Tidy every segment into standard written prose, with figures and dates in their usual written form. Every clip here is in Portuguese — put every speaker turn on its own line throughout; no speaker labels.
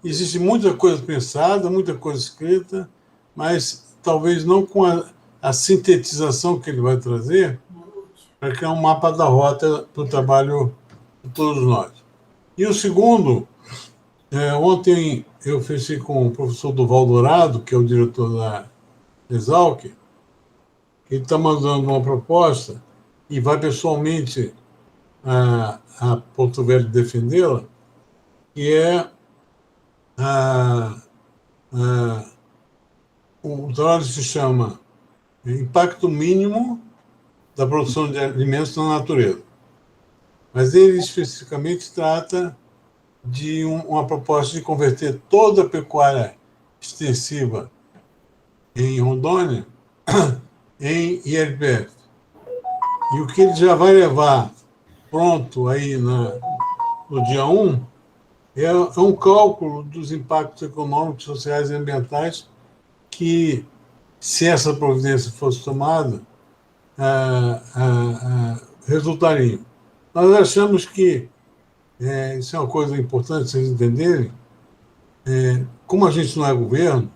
Existe muita coisa pensada, muita coisa escrita, mas talvez não com a sintetização que ele vai trazer para criar um mapa da rota para o trabalho de todos nós. E o segundo, ontem eu fechei com o professor Duval Dourado, que é o diretor da Exalc, ele está mandando uma proposta e vai pessoalmente a Porto Velho defendê-la, que é o trabalho se chama Impacto Mínimo da Produção de Alimentos na Natureza. Mas ele especificamente trata de uma proposta de converter toda a pecuária extensiva em Rondônia em ILPF. E o que ele já vai levar pronto aí no dia 1 é um cálculo dos impactos econômicos, sociais e ambientais que, se essa providência fosse tomada, resultariam. Nós achamos que, isso é uma coisa importante vocês entenderem, como a gente não é governo,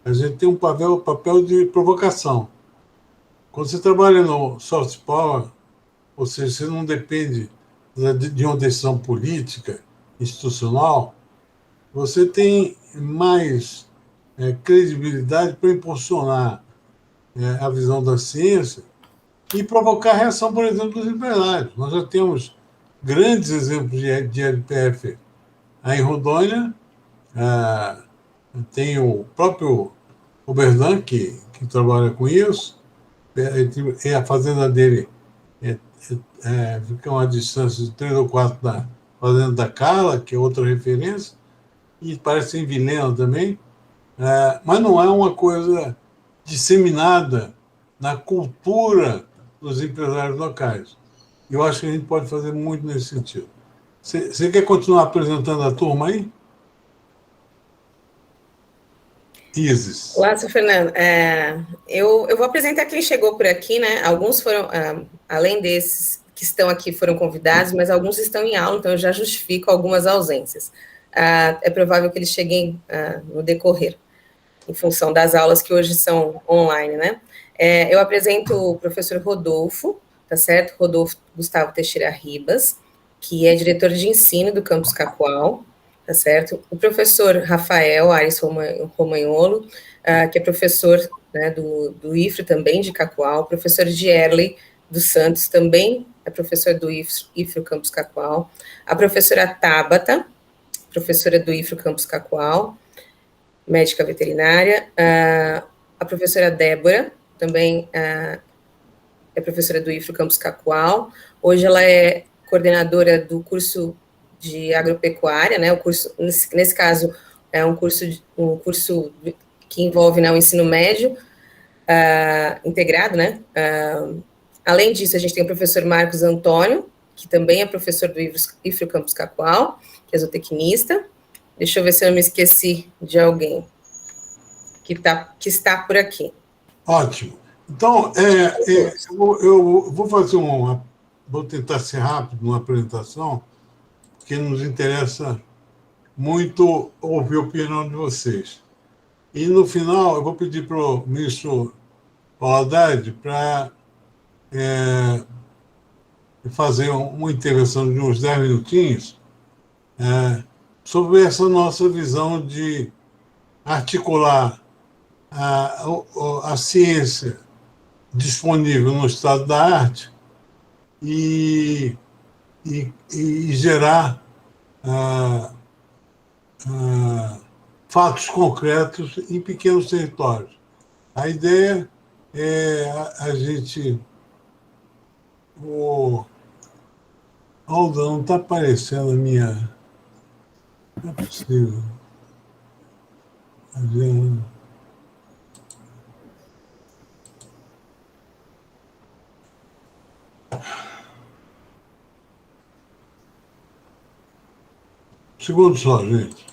a gente tem um papel de provocação. Quando você trabalha no soft power, ou seja, você não depende de uma decisão política, institucional, você tem mais credibilidade para impulsionar a visão da ciência e provocar reação, por exemplo, dos empresários. Nós já temos grandes exemplos de LPF aí em Rondônia. Tem o próprio Oberdan, que trabalha com isso, a fazenda dele fica a uma distância de 3 ou 4 da fazenda da Carla, que é outra referência, e parece em Vilhena também, mas não é uma coisa disseminada na cultura dos empresários locais. Eu acho que a gente pode fazer muito nesse sentido. Você quer continuar apresentando a turma aí? Isis.
Olá, seu Fernando. Eu vou apresentar quem chegou por aqui, né? Alguns foram, além desses que estão aqui, foram convidados, mas alguns estão em aula, então eu já justifico algumas ausências. É provável que eles cheguem no decorrer, em função das aulas que hoje são online, né? Eu apresento o professor Rodolfo, tá certo? Rodolfo Gustavo Teixeira Ribas, que é diretor de ensino do Campus Cacoal, tá certo? O professor Rafael Aires Romagnolo, que é professor, né, do IFRO também, de Cacoal, professor Gierley dos Santos, também é professor do IFRO Campus Cacoal, a professora Tabata, professora do IFRO Campus Cacoal, médica veterinária, a professora Débora, também é professora do IFRO Campus Cacoal, hoje ela é coordenadora do curso de agropecuária, né, o curso, nesse caso, é um curso que envolve, né, o ensino médio integrado, né, além disso, a gente tem o professor Marcos Antônio, que também é professor do IFRO Campus Cacoal, que é zootecnista. Deixa eu ver se eu não me esqueci de alguém que está por aqui.
Ótimo. Então, eu vou fazer vou tentar ser rápido numa apresentação, porque nos interessa muito ouvir a opinião de vocês. E, no final, eu vou pedir para o ministro Valadares para fazer uma intervenção de uns 10 minutinhos sobre essa nossa visão de articular a ciência disponível no estado da arte e gerar fatos concretos em pequenos territórios. A ideia é a gente... Alda, não está aparecendo a minha... Não é possível. Segundo só, gente.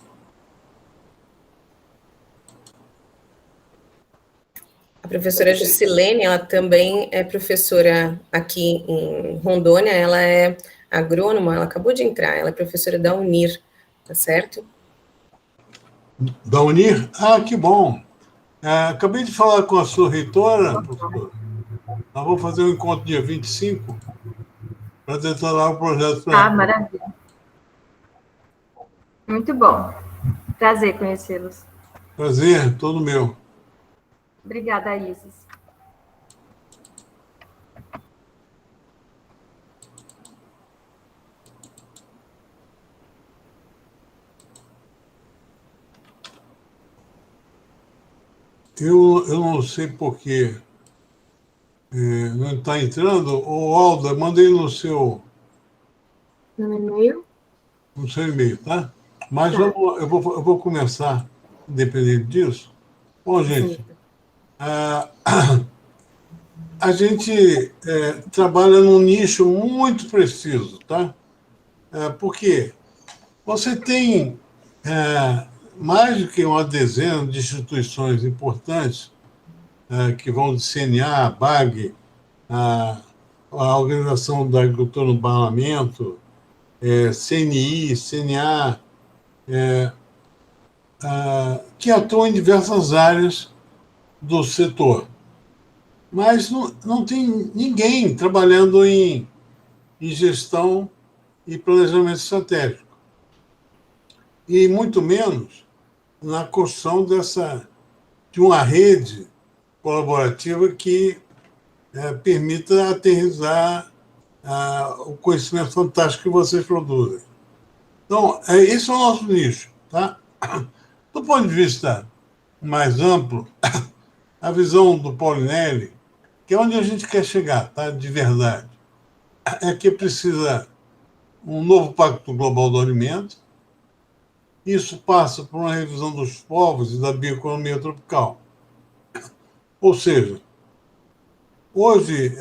A professora Juscelene, ela também é professora aqui em Rondônia, ela é agrônoma, ela acabou de entrar, ela é professora da UNIR, tá certo?
Da Unir? Ah, que bom. Acabei de falar com a sua reitora, professor. Nós vamos fazer um encontro dia 25 para detonar o projeto para
Ah,
ela.
maravilha. Muito bom. Prazer conhecê-los.
Prazer, todo meu.
Obrigada, Isis.
Eu não sei por que não está entrando. Ô, Alda, mandei no seu
E-mail?
e-mail, tá? Mas eu vou começar, independente disso. Bom, gente, a gente trabalha num nicho muito preciso, tá? Por quê? Você tem mais do que uma dezena de instituições importantes que vão de CNA, BAG, a Organização da Agricultura no Parlamento, CNI, CNA, que atuam em diversas áreas do setor. Mas não tem ninguém trabalhando em gestão e planejamento estratégico. E muito menos na construção de uma rede colaborativa que permita aterrissar o conhecimento fantástico que vocês produzem. Então, esse é o nosso nicho. Tá? Do ponto de vista mais amplo, a visão do Paulinelli, que é onde a gente quer chegar, tá? De verdade, é que precisa um novo Pacto Global do Alimento. Isso passa por uma revisão dos povos e da bioeconomia tropical. Ou seja, hoje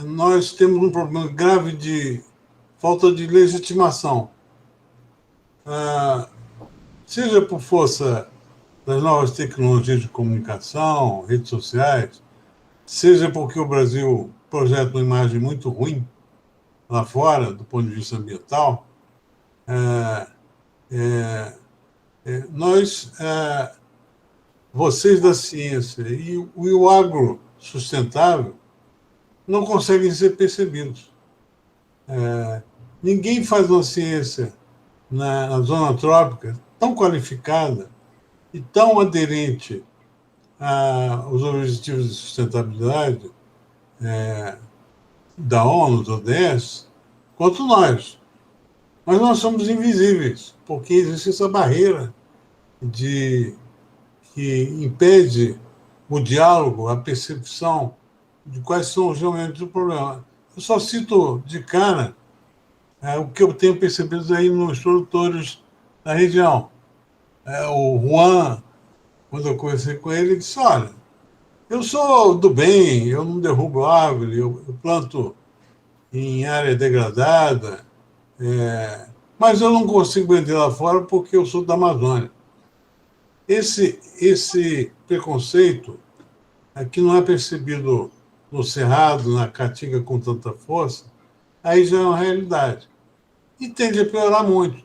nós temos um problema grave de falta de legitimação, seja por força das novas tecnologias de comunicação, redes sociais, seja porque o Brasil projeta uma imagem muito ruim lá fora, do ponto de vista ambiental. Vocês da ciência e o agro sustentável não conseguem ser percebidos. Ninguém faz uma ciência na zona trópica tão qualificada e tão aderente aos objetivos de sustentabilidade da ONU, do ODS, quanto nós. Mas nós somos invisíveis, porque existe essa barreira que impede o diálogo, a percepção de quais são os elementos do problema. Eu só cito de cara o que eu tenho percebido aí nos produtores da região. O Juan, quando eu conversei com ele, disse, olha, eu sou do bem, eu não derrubo árvore, eu planto em área degradada, mas eu não consigo vender lá fora porque eu sou da Amazônia. Esse preconceito que não é percebido no Cerrado, na Caatinga com tanta força, aí já é uma realidade. E tende a piorar muito.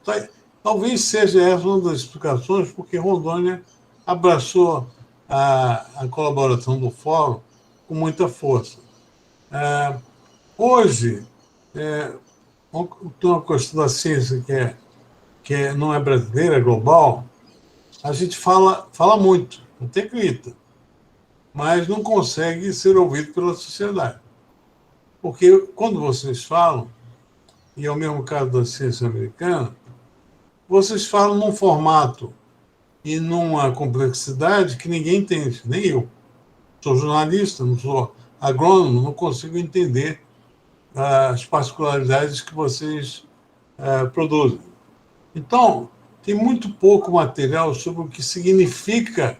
Talvez seja essa uma das explicações porque Rondônia abraçou a colaboração do Fórum com muita força. Hoje, tem uma questão da ciência que não é brasileira, é global, a gente fala muito, até grita, mas não consegue ser ouvido pela sociedade. Porque quando vocês falam, e é o mesmo caso da ciência americana, vocês falam num formato e numa complexidade que ninguém entende, nem eu. Sou jornalista, não sou agrônomo, não consigo entender as particularidades que vocês produzem. Então, tem muito pouco material sobre o que significa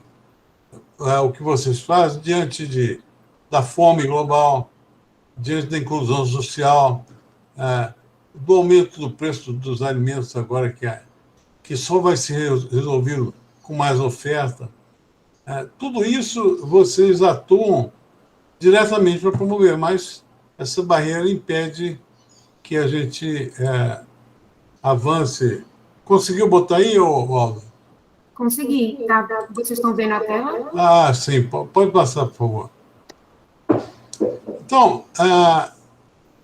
o que vocês fazem diante da fome global, diante da inclusão social, do aumento do preço dos alimentos agora, que só vai ser resolvido com mais oferta. Tudo isso vocês atuam diretamente para promover, mas essa barreira impede que a gente avance Conseguiu botar aí, Aldo?
Consegui. Tá, vocês estão vendo a tela?
Ah, sim. Pode passar, por favor. Então,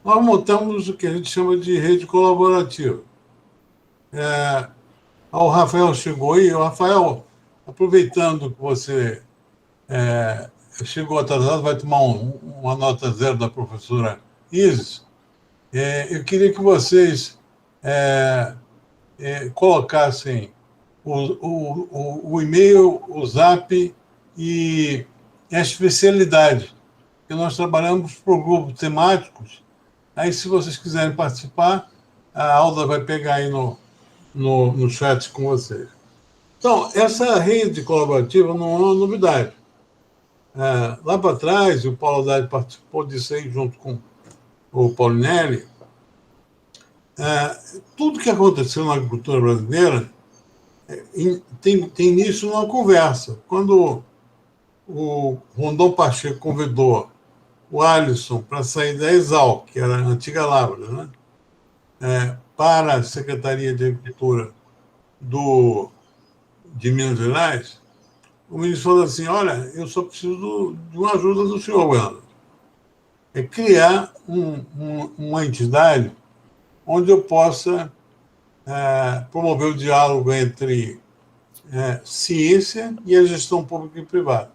nós montamos o que a gente chama de rede colaborativa. O Rafael chegou aí. O Rafael, aproveitando que você chegou atrasado, vai tomar uma nota zero da professora Isis. Eu queria que vocês colocassem o e-mail, o Zap e a especialidade, que nós trabalhamos por grupos temáticos. Aí, se vocês quiserem participar, a Alda vai pegar aí no chat com vocês. Então, essa rede colaborativa não é uma novidade. Lá para trás, o Paulo Haddad participou disso aí junto com o Paulinelli. Tudo que aconteceu na agricultura brasileira tem início numa conversa. Quando o Rondon Pacheco convidou o Alisson para sair da Exal, que era a antiga Lavra, né, para a Secretaria de Agricultura de Minas Gerais, o ministro falou assim: olha, eu só preciso de uma ajuda do senhor, governador. É criar uma entidade onde eu possa promover o diálogo entre ciência e a gestão pública e privada.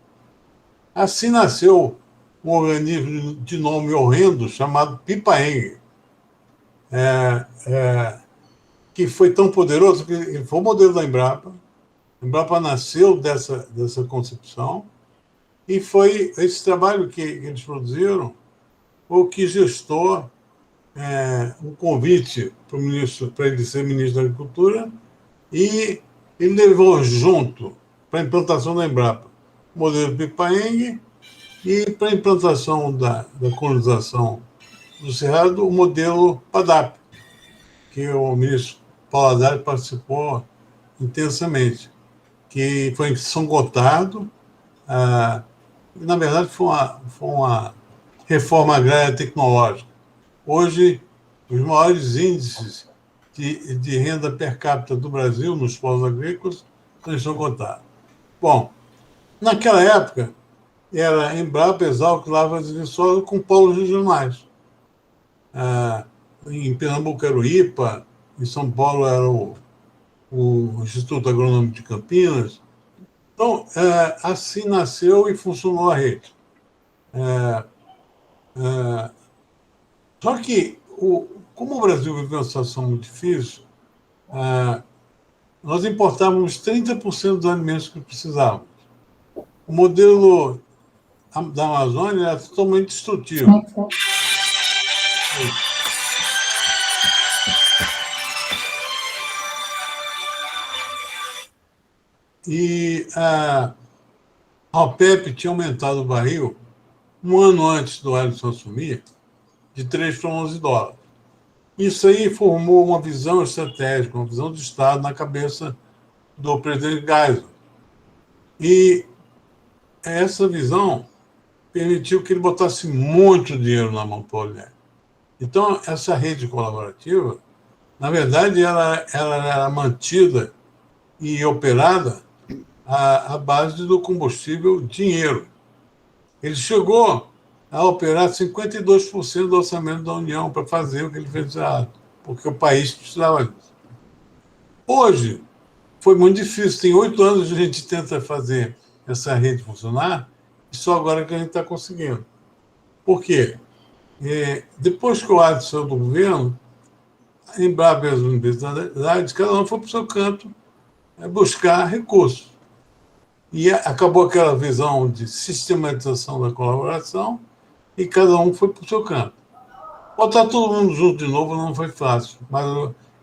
Assim nasceu um organismo de nome horrendo chamado Pipaeng, que foi tão poderoso que ele foi o modelo da Embrapa. A Embrapa nasceu dessa concepção, e foi esse trabalho que eles produziram o que gestou um convite para o ministro, para ele ser ministro da Agricultura, e ele levou junto para a implantação da Embrapa o modelo Pipaeng, e para a implantação da colonização do Cerrado, o modelo PADAP, que o ministro Paulo Haddad participou intensamente, que foi em São Gotardo. Na verdade, foi uma reforma agrária tecnológica. Hoje, os maiores índices de renda per capita do Brasil nos polos agrícolas estão em São Gotardo. Bom, naquela época, era Embrapa, Exalc, Lavras e Viçosa com polos regionais. Em Pernambuco era o IPA, em São Paulo era o Instituto Agronômico de Campinas. Então, assim nasceu e funcionou a rede. Só que, como o Brasil viveu uma situação muito difícil, nós importávamos 30% dos alimentos que precisávamos. O modelo da Amazônia era totalmente destrutivo. E a OPEP tinha aumentado o barril um ano antes do Alisson assumir, de 3 para 11 dólares. Isso aí formou uma visão estratégica, uma visão de Estado na cabeça do presidente Geisel. E essa visão permitiu que ele botasse muito dinheiro na mão do Paulinelli. Então, essa rede colaborativa, na verdade, ela era mantida e operada à base do combustível dinheiro. Ele chegou a operar 52% do orçamento da União para fazer o que ele fez errado, porque o país precisava disso. Hoje, foi muito difícil. Tem 8 anos que a gente tenta fazer essa rede funcionar, e só agora que a gente está conseguindo. Por quê? Depois que o Alisson saiu do governo, a Embrapa e as universidades, cada um foi para o seu canto buscar recursos. E acabou aquela visão de sistematização da colaboração, e cada um foi para o seu canto. Botar todo mundo junto de novo não foi fácil, mas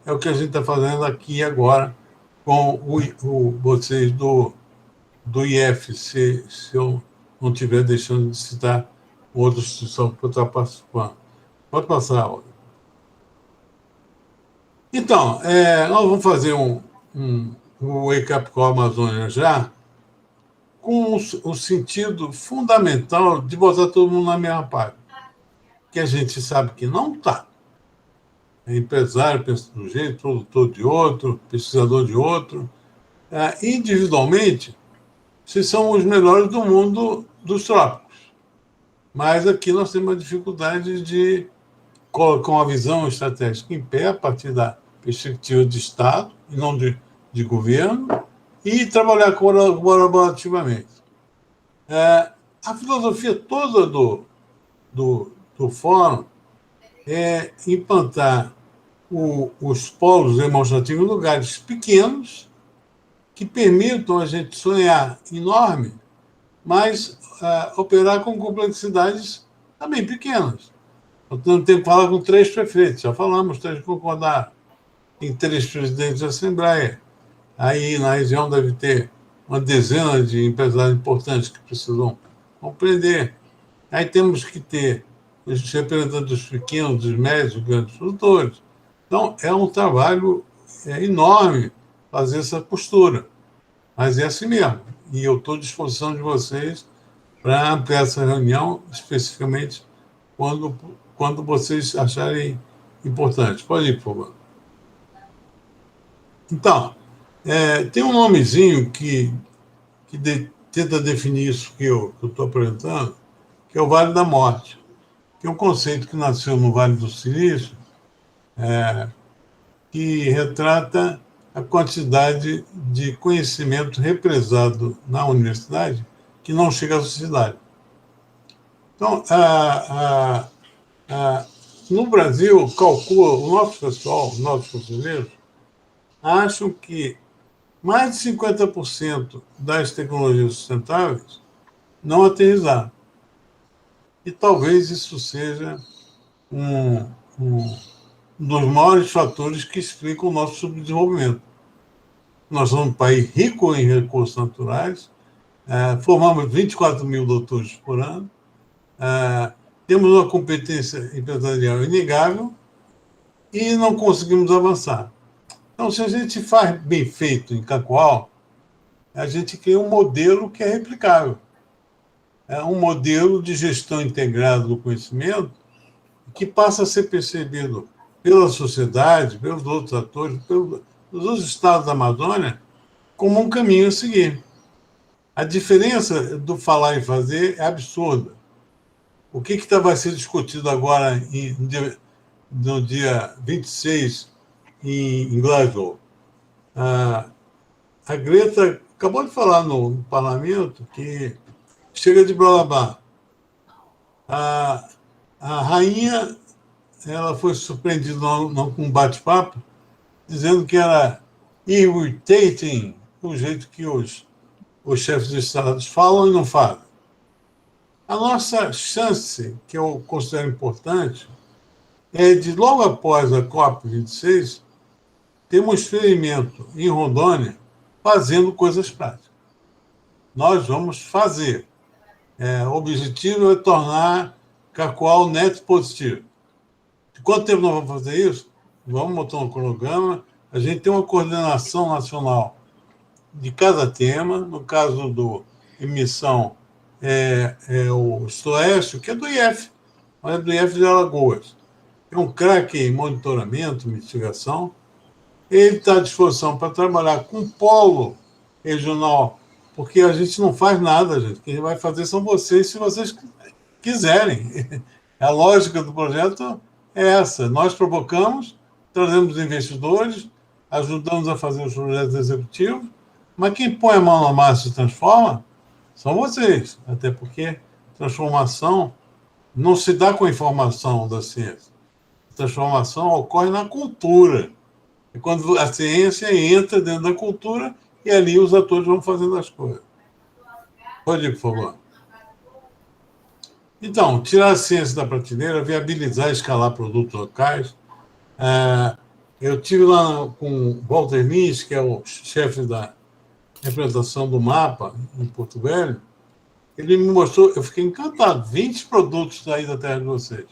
é o que a gente está fazendo aqui e agora com vocês do IF, se eu não estiver deixando de citar outra instituição que eu estou participando. Pode passar, Olga. Então, nós vamos fazer um Wake Up Call Amazônia já, com o sentido fundamental de botar todo mundo na mesma página, que a gente sabe que não está. empresário pensa de um jeito, produtor de outro, pesquisador de outro. Individualmente, vocês são os melhores do mundo dos trópicos. Mas aqui nós temos uma dificuldade de colocar uma visão estratégica em pé a partir da perspectiva de Estado, e não de governo, e trabalhar colaborativamente. A filosofia toda do fórum é implantar os polos demonstrativos em lugares pequenos que permitam a gente sonhar enorme, mas operar com complexidades também pequenas. Nós temos que falar com 3 prefeitos, já falamos, 3 concordaram. Tem 3 presidentes da Assembleia. Aí na região deve ter uma dezena de empresários importantes que precisam compreender. Aí temos que ter os representantes dos pequenos, dos médios, dos grandes produtores. Então, é um trabalho enorme fazer essa postura. Mas é assim mesmo. E eu estou à disposição de vocês para ampliar essa reunião, especificamente quando vocês acharem importante. Pode ir, por favor. Então, tem um nomezinho que tenta definir isso que eu estou apresentando, que é o Vale da Morte, que é um conceito que nasceu no Vale do Silício, que retrata a quantidade de conhecimento represado na universidade que não chega à sociedade. Então, no Brasil, calcula, o nosso pessoal, os nossos conselheiros, acham que mais de 50% das tecnologias sustentáveis não aterrissaram. E talvez isso seja um dos maiores fatores que explicam o nosso subdesenvolvimento. Nós somos um país rico em recursos naturais, formamos 24 mil doutores por ano, temos uma competência empresarial inegável e não conseguimos avançar. Então, se a gente faz bem feito em Cacoal, a gente cria um modelo que é replicável. É um modelo de gestão integrada do conhecimento que passa a ser percebido pela sociedade, pelos outros atores, pelos outros estados da Amazônia, como um caminho a seguir. A diferença do falar e fazer é absurda. O que vai ser discutido agora no dia 26 em Glasgow? A Greta acabou de falar no parlamento que chega de blá blá blá. A rainha, ela foi surpreendida com um bate-papo, dizendo que era irritating o jeito que os chefes de Estado falam e não fazem. A nossa chance, que eu considero importante, é de, logo após a COP26, ter um experimento em Rondônia fazendo coisas práticas. Nós vamos fazer. O objetivo é tornar Cacoal neto positivo. De quanto tempo nós vamos fazer isso? Vamos montar um cronograma. A gente tem uma coordenação nacional de cada tema. No caso do emissão, o SOEST, que é do IF, mas é do IF de Alagoas. É um craque em monitoramento, mitigação. Ele está à disposição para trabalhar com o polo regional, porque a gente não faz nada, gente. Quem vai fazer são vocês, se vocês quiserem. A lógica do projeto é essa. Nós provocamos, trazemos investidores, ajudamos a fazer os projetos executivos, mas quem põe a mão na massa e transforma são vocês, até porque transformação não se dá com a informação da ciência. A transformação ocorre na cultura. É quando a ciência entra dentro da cultura e ali os atores vão fazendo as coisas. Pode ir, por favor. Então, tirar a ciência da prateleira, viabilizar e escalar produtos locais. Eu estive lá com o Walter Lins, que é o chefe da representação do MAPA, em Porto Velho. Ele me mostrou, eu fiquei encantado, 20 produtos daí da terra de vocês.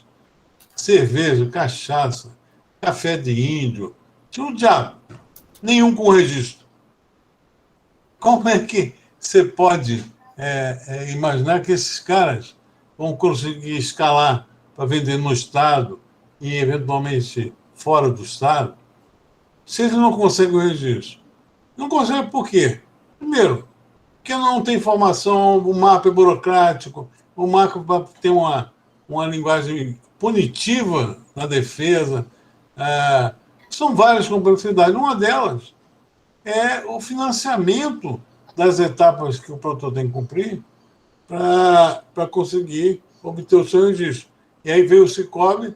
Cerveja, cachaça, café de índio, tinha um diabo, nenhum com registro. Como é que você pode imaginar que esses caras vão conseguir escalar para vender no Estado e, eventualmente, fora do Estado, se eles não conseguem o registro. Não conseguem por quê? Primeiro, porque não tem informação, o mapa é burocrático, o mapa tem uma linguagem punitiva na defesa. São várias complexidades. Uma delas é o financiamento das etapas que o produtor tem que cumprir para conseguir obter o seu registro. E aí veio o Sicoob,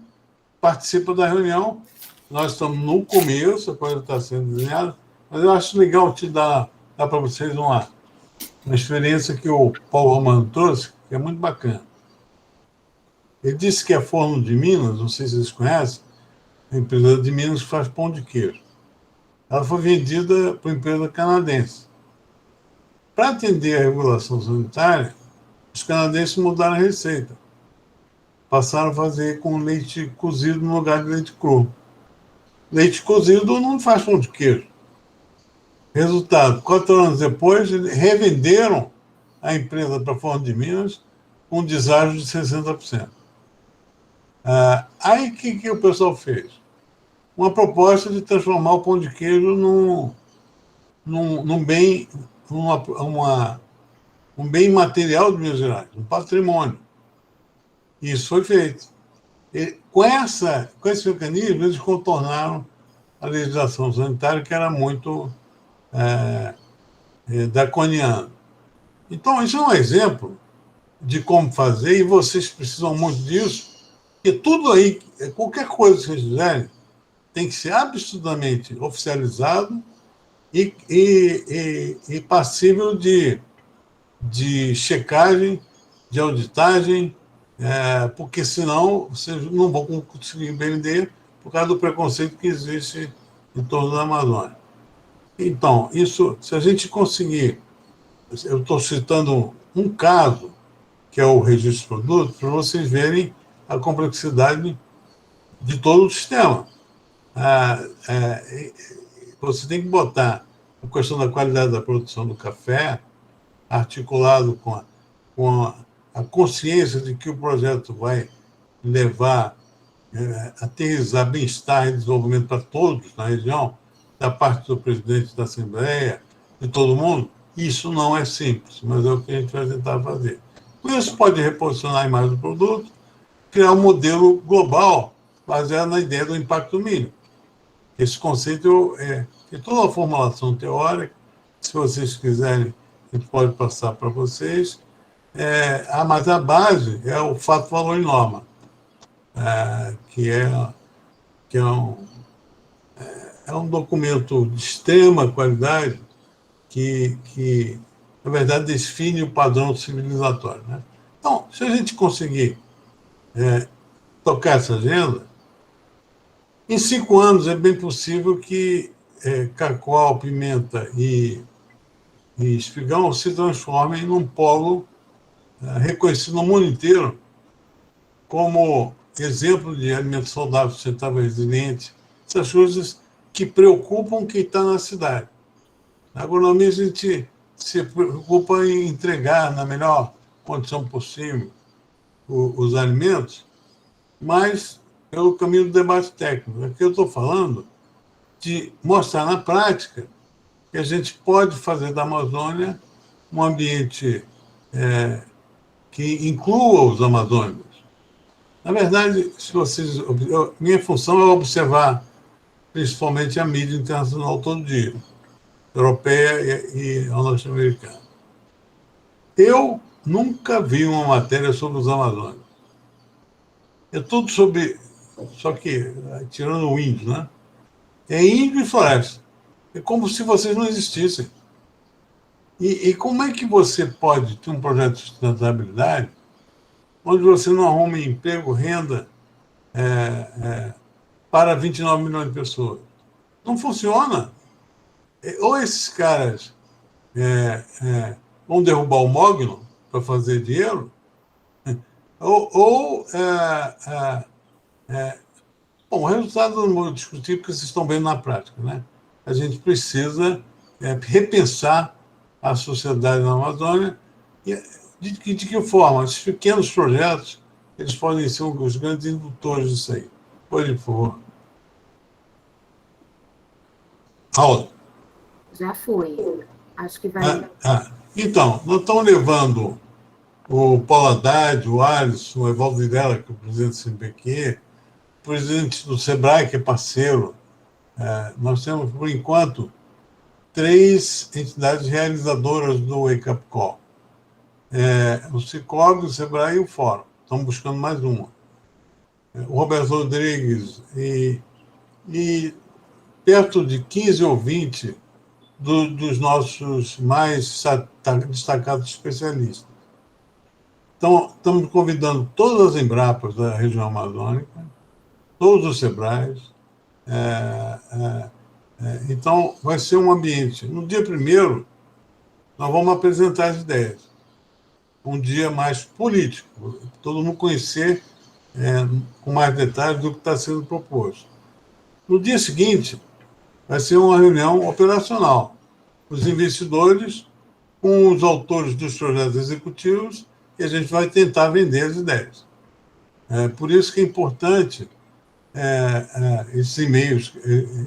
participa da reunião, nós estamos no começo, a coisa está sendo desenhada, mas eu acho legal te dar para vocês uma experiência que o Paulo Romano trouxe, que é muito bacana. Ele disse que a Forno de Minas, não sei se vocês conhecem, a empresa de Minas que faz pão de queijo. Ela foi vendida para uma empresa canadense. Para atender a regulação sanitária, os canadenses mudaram a receita. Passaram a fazer com leite cozido no lugar de leite cru. Leite cozido não faz pão de queijo. Resultado, 4 anos depois, eles revenderam a empresa para a Forno de Minas com um deságio de 60%. Aí o que o pessoal fez? Uma proposta de transformar o pão de queijo num bem, um bem material de Minas Gerais, um patrimônio. E isso foi feito. E com esse mecanismo, eles contornaram a legislação sanitária, que era muito draconiana. Então, isso é um exemplo de como fazer, e vocês precisam muito disso, porque tudo aí, qualquer coisa que vocês fizerem, tem que ser absolutamente oficializado e passível de checagem, de auditagem, porque senão vocês não vão conseguir vender por causa do preconceito que existe em torno da Amazônia. Então, isso, se a gente conseguir, eu estou citando um caso, que é o registro de produtos, para vocês verem a complexidade de todo o sistema. Você tem que botar a questão da qualidade da produção do café articulado com a consciência de que o projeto vai levar a aterrissar bem-estar e desenvolvimento para todos na região, da parte do presidente da Assembleia, de todo mundo. Isso não é simples, mas é o que a gente vai tentar fazer. Com isso, pode reposicionar a imagem do produto, criar um modelo global baseado na ideia do impacto mínimo. Esse conceito é toda a formulação teórica, se vocês quiserem, a gente pode passar para vocês, mas a base é o fato, valor e norma, que é um documento de extrema qualidade que na verdade, define o padrão civilizatório. Né? Então, se a gente conseguir tocar essa agenda, em 5 anos é bem possível que Cacoal, Pimenta e Espigão se transformem num polo reconhecido no mundo inteiro como exemplo de alimento saudável, sustentável, resiliente, essas coisas que preocupam quem está na cidade. Na agronomia, a gente se preocupa em entregar na melhor condição possível os alimentos, mas pelo caminho do debate técnico. Aqui eu estou falando de mostrar na prática que a gente pode fazer da Amazônia um ambiente que inclua os amazônicos. Na verdade, minha função é observar principalmente a mídia internacional todo dia, europeia e norte-americana. Eu nunca vi uma matéria sobre os amazônicos. É tudo sobre, só que tirando o índio, né? É índio e floresta. É como se vocês não existissem. E como é que você pode ter um projeto de sustentabilidade onde você não arruma emprego, renda para 29 milhões de pessoas? Não funciona. Ou esses caras vão derrubar o mogno para fazer dinheiro, ou bom, o resultado não vou discutir porque vocês estão vendo na prática, né? A gente precisa repensar a sociedade na Amazônia. De que forma? Esses pequenos projetos, eles podem ser os grandes indutores disso aí. Por favor. Aula.
Já foi. Acho que vai.
Então, nós estamos levando o Paulo Haddad, o Alisson, o Evaldo Vilela, que é o presidente do CNPq, o presidente do SEBRAE, que é parceiro. Nós temos, por enquanto, 3 entidades realizadoras do Wake Up Call. O Sicoob, o SEBRAE e o Fórum. Estamos buscando mais uma. O Roberto Rodrigues e perto de 15 ou 20 dos nossos mais destacados especialistas. Então, estamos convidando todas as Embrapas da região amazônica, todos os SEBRAES. Então, vai ser um ambiente. No dia 1º, nós vamos apresentar as ideias. Um dia mais político, todo mundo conhecer com mais detalhes do que está sendo proposto. No dia seguinte, vai ser uma reunião operacional. Os investidores com os autores dos projetos executivos e a gente vai tentar vender as ideias. Por isso que é importante esses e-mails,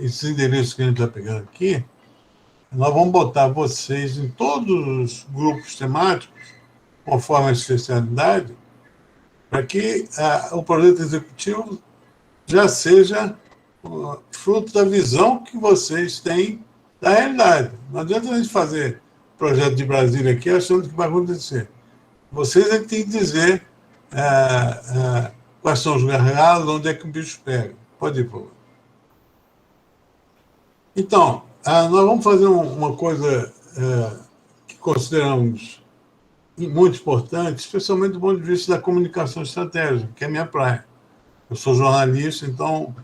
esses endereços que a gente está pegando aqui, nós vamos botar vocês em todos os grupos temáticos, conforme a especialidade, para que o projeto executivo já seja fruto da visão que vocês têm da realidade. Não adianta a gente fazer projeto de Brasília aqui achando que vai acontecer. Vocês é que têm que dizer quais são os gargalos, onde é que o bicho pega. Pode ir, por favor. Então, nós vamos fazer uma coisa que consideramos muito importante, especialmente do ponto de vista da comunicação estratégica, que é a minha praia. Eu sou jornalista, então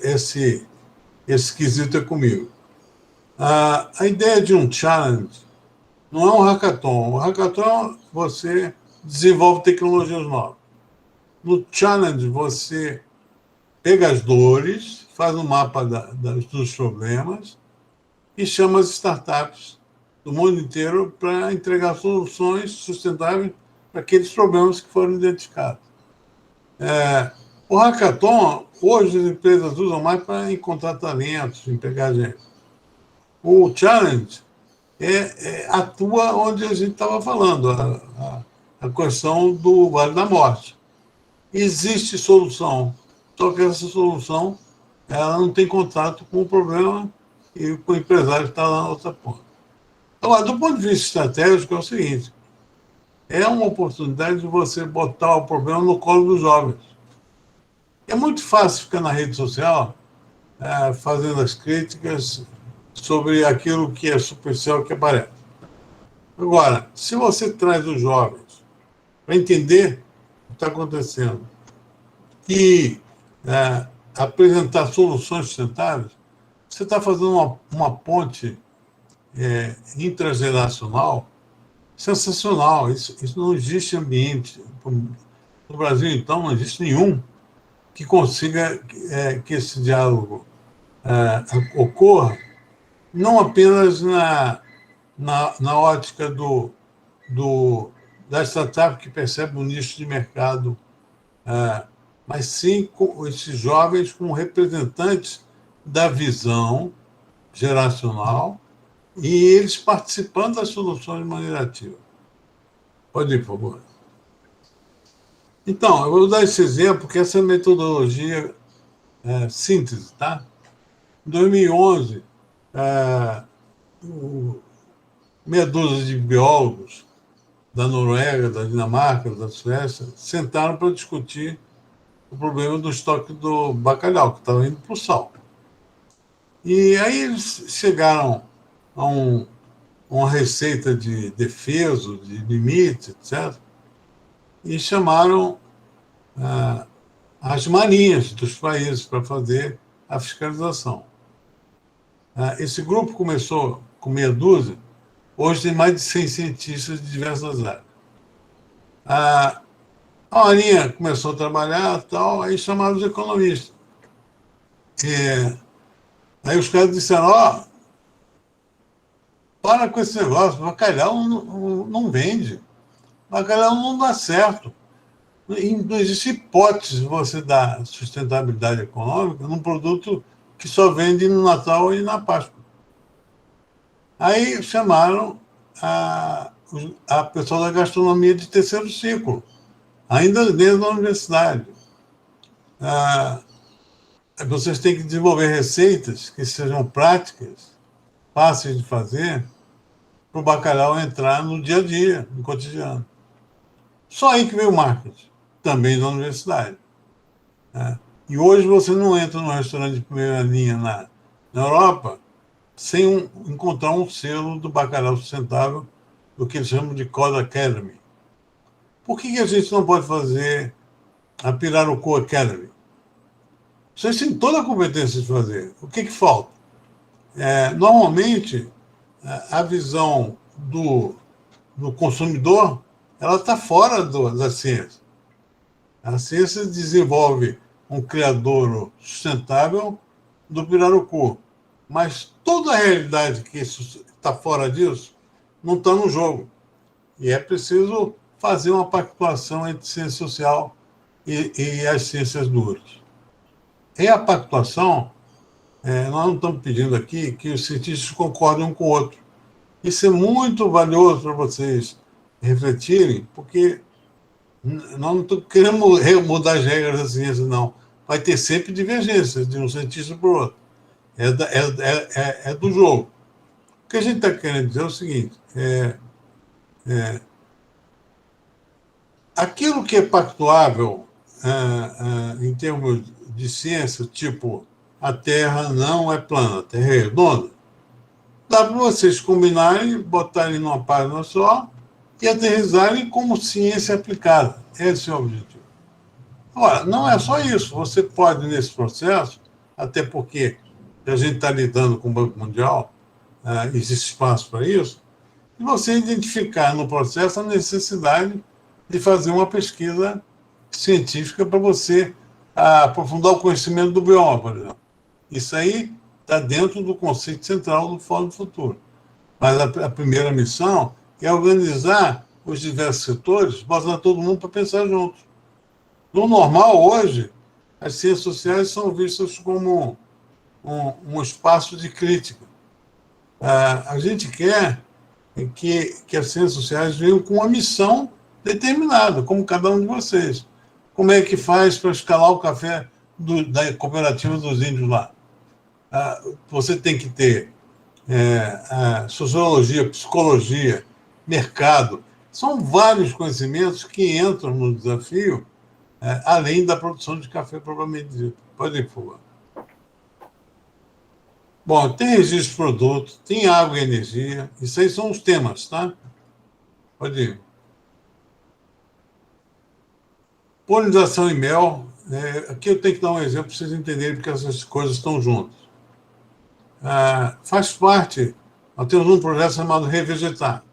esse quesito é comigo. A ideia de um challenge não é um hackathon. O hackathon, você desenvolve tecnologias novas. No challenge, você pega as dores, faz um mapa dos problemas e chama as startups do mundo inteiro para entregar soluções sustentáveis para aqueles problemas que foram identificados. O hackathon, hoje as empresas usam mais para encontrar talentos, empregar gente. O challenge atua onde a gente estava falando, a questão do Vale da Morte. Existe solução, só que essa solução ela não tem contato com o problema e com o empresário que está lá na outra ponta. Agora, do ponto de vista estratégico, é o seguinte: é uma oportunidade de você botar o problema no colo dos jovens. É muito fácil ficar na rede social fazendo as críticas sobre aquilo que é superficial que aparece. Agora, se você traz os jovens para entender o que está acontecendo e apresentar soluções sustentáveis, você está fazendo uma ponte intrageracional sensacional. Isso não existe ambiente. No Brasil, então, não existe nenhum que consiga que esse diálogo ocorra, não apenas na ótica da startup que percebe um nicho de mercado, mas sim com esses jovens como representantes da visão geracional e eles participando das soluções de maneira ativa. Pode ir, por favor. Então, eu vou dar esse exemplo, porque essa é a metodologia síntese, tá? Em 2011, meia dúzia de biólogos da Noruega, da Dinamarca, da Suécia, sentaram para discutir o problema do estoque do bacalhau, que estava indo para o sal. E aí eles chegaram a uma receita de defeso, de limite, etc., e chamaram as marinhas dos países para fazer a fiscalização. Esse grupo começou com meia dúzia, hoje tem mais de 100 cientistas de diversas áreas. A Marinha começou a trabalhar, aí chamaram os economistas. Aí os caras disseram, para com esse negócio, bacalhau não vende, bacalhau não dá certo. Não existe hipótese de você dar sustentabilidade econômica num produto que só vende no Natal e na Páscoa. Aí chamaram a pessoa da gastronomia de terceiro ciclo, ainda dentro da universidade. Vocês têm que desenvolver receitas que sejam práticas, fáceis de fazer, para o bacalhau entrar no dia a dia, no cotidiano. Só aí que veio o marketing, também da universidade. E hoje você não entra num restaurante de primeira linha na Europa sem encontrar um selo do bacalhau sustentável, do que eles chamam de Code Academy. Por que a gente não pode fazer a Pirarucu Academy? Vocês têm toda a competência de fazer. O que falta? Normalmente, a visão do consumidor ela está fora da ciência. A ciência desenvolve um criadouro sustentável do pirarucu, mas toda a realidade que está fora disso não está no jogo. E é preciso fazer uma pactuação entre ciência social e as ciências duras. E a pactuação, nós não estamos pedindo aqui que os cientistas concordem um com o outro. Isso é muito valioso para vocês refletirem, porque nós não estamos querendo mudar as regras da ciência, não. Vai ter sempre divergências de um cientista para o outro. É do jogo. O que a gente está querendo dizer é o seguinte, aquilo que é pactuável em termos de ciência, tipo, a Terra não é plana, a Terra é redonda, dá para vocês combinarem, botarem numa página só e aterrissarem como ciência aplicada. Esse é o objetivo. Agora, não é só isso. Você pode, nesse processo, até porque a gente está lidando com o Banco Mundial, existe espaço para isso, e você identificar no processo a necessidade de fazer uma pesquisa científica para você aprofundar o conhecimento do bioma, por exemplo. Isso aí está dentro do conceito central do Fórum do Futuro. Mas a primeira missão é organizar os diversos setores, botar todo mundo para pensar juntos. No normal, hoje, as ciências sociais são vistas como um espaço de crítica. A gente quer que as ciências sociais venham com uma missão determinada, como cada um de vocês. Como é que faz para escalar o café da cooperativa dos índios lá? Você tem que ter sociologia, psicologia, mercado. São vários conhecimentos que entram no desafio, além da produção de café propriamente dito. Pode ir, por favor. Bom, tem registro de produto, tem água e energia. Isso aí são os temas, tá? Pode ir. Polinização e mel. Aqui eu tenho que dar um exemplo para vocês entenderem porque essas coisas estão juntas. Faz parte, nós temos um projeto chamado Revegetar.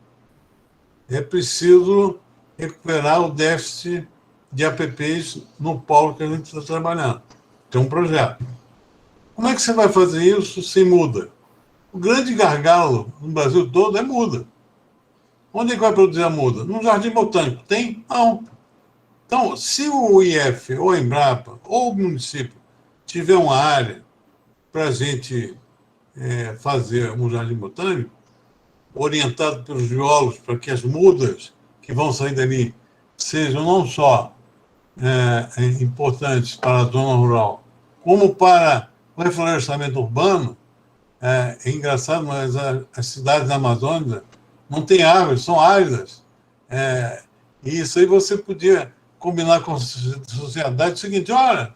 É preciso recuperar o déficit de APPs no polo que a gente está trabalhando. Tem um projeto. Como é que você vai fazer isso sem muda? O grande gargalo no Brasil todo é muda. Onde é que vai produzir a muda? Num jardim botânico. Tem? Não. Então, se o IF, ou a Embrapa, ou o município tiver uma área para a gente fazer um jardim botânico, orientado pelos biólogos para que as mudas que vão sair dali sejam não só importantes para a zona rural, como para o reflorestamento urbano. É engraçado, mas as cidades da Amazônia não têm árvores, são áridas. E isso aí você podia combinar com a sociedade o seguinte: olha,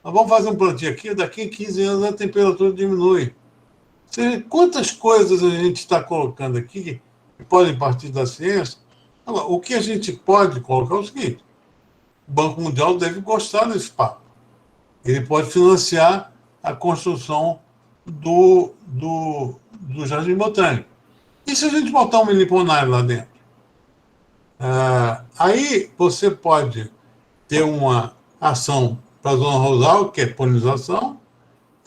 nós vamos fazer um plantio aqui, daqui a 15 anos a temperatura diminui. Seja, quantas coisas a gente está colocando aqui que podem partir da ciência. Agora, o que a gente pode colocar é o seguinte: o Banco Mundial deve gostar desse papo. Ele pode financiar a construção do Jardim Botânico. E se a gente botar um meliponário lá dentro? Aí você pode ter uma ação para a zona rural, que é polinização,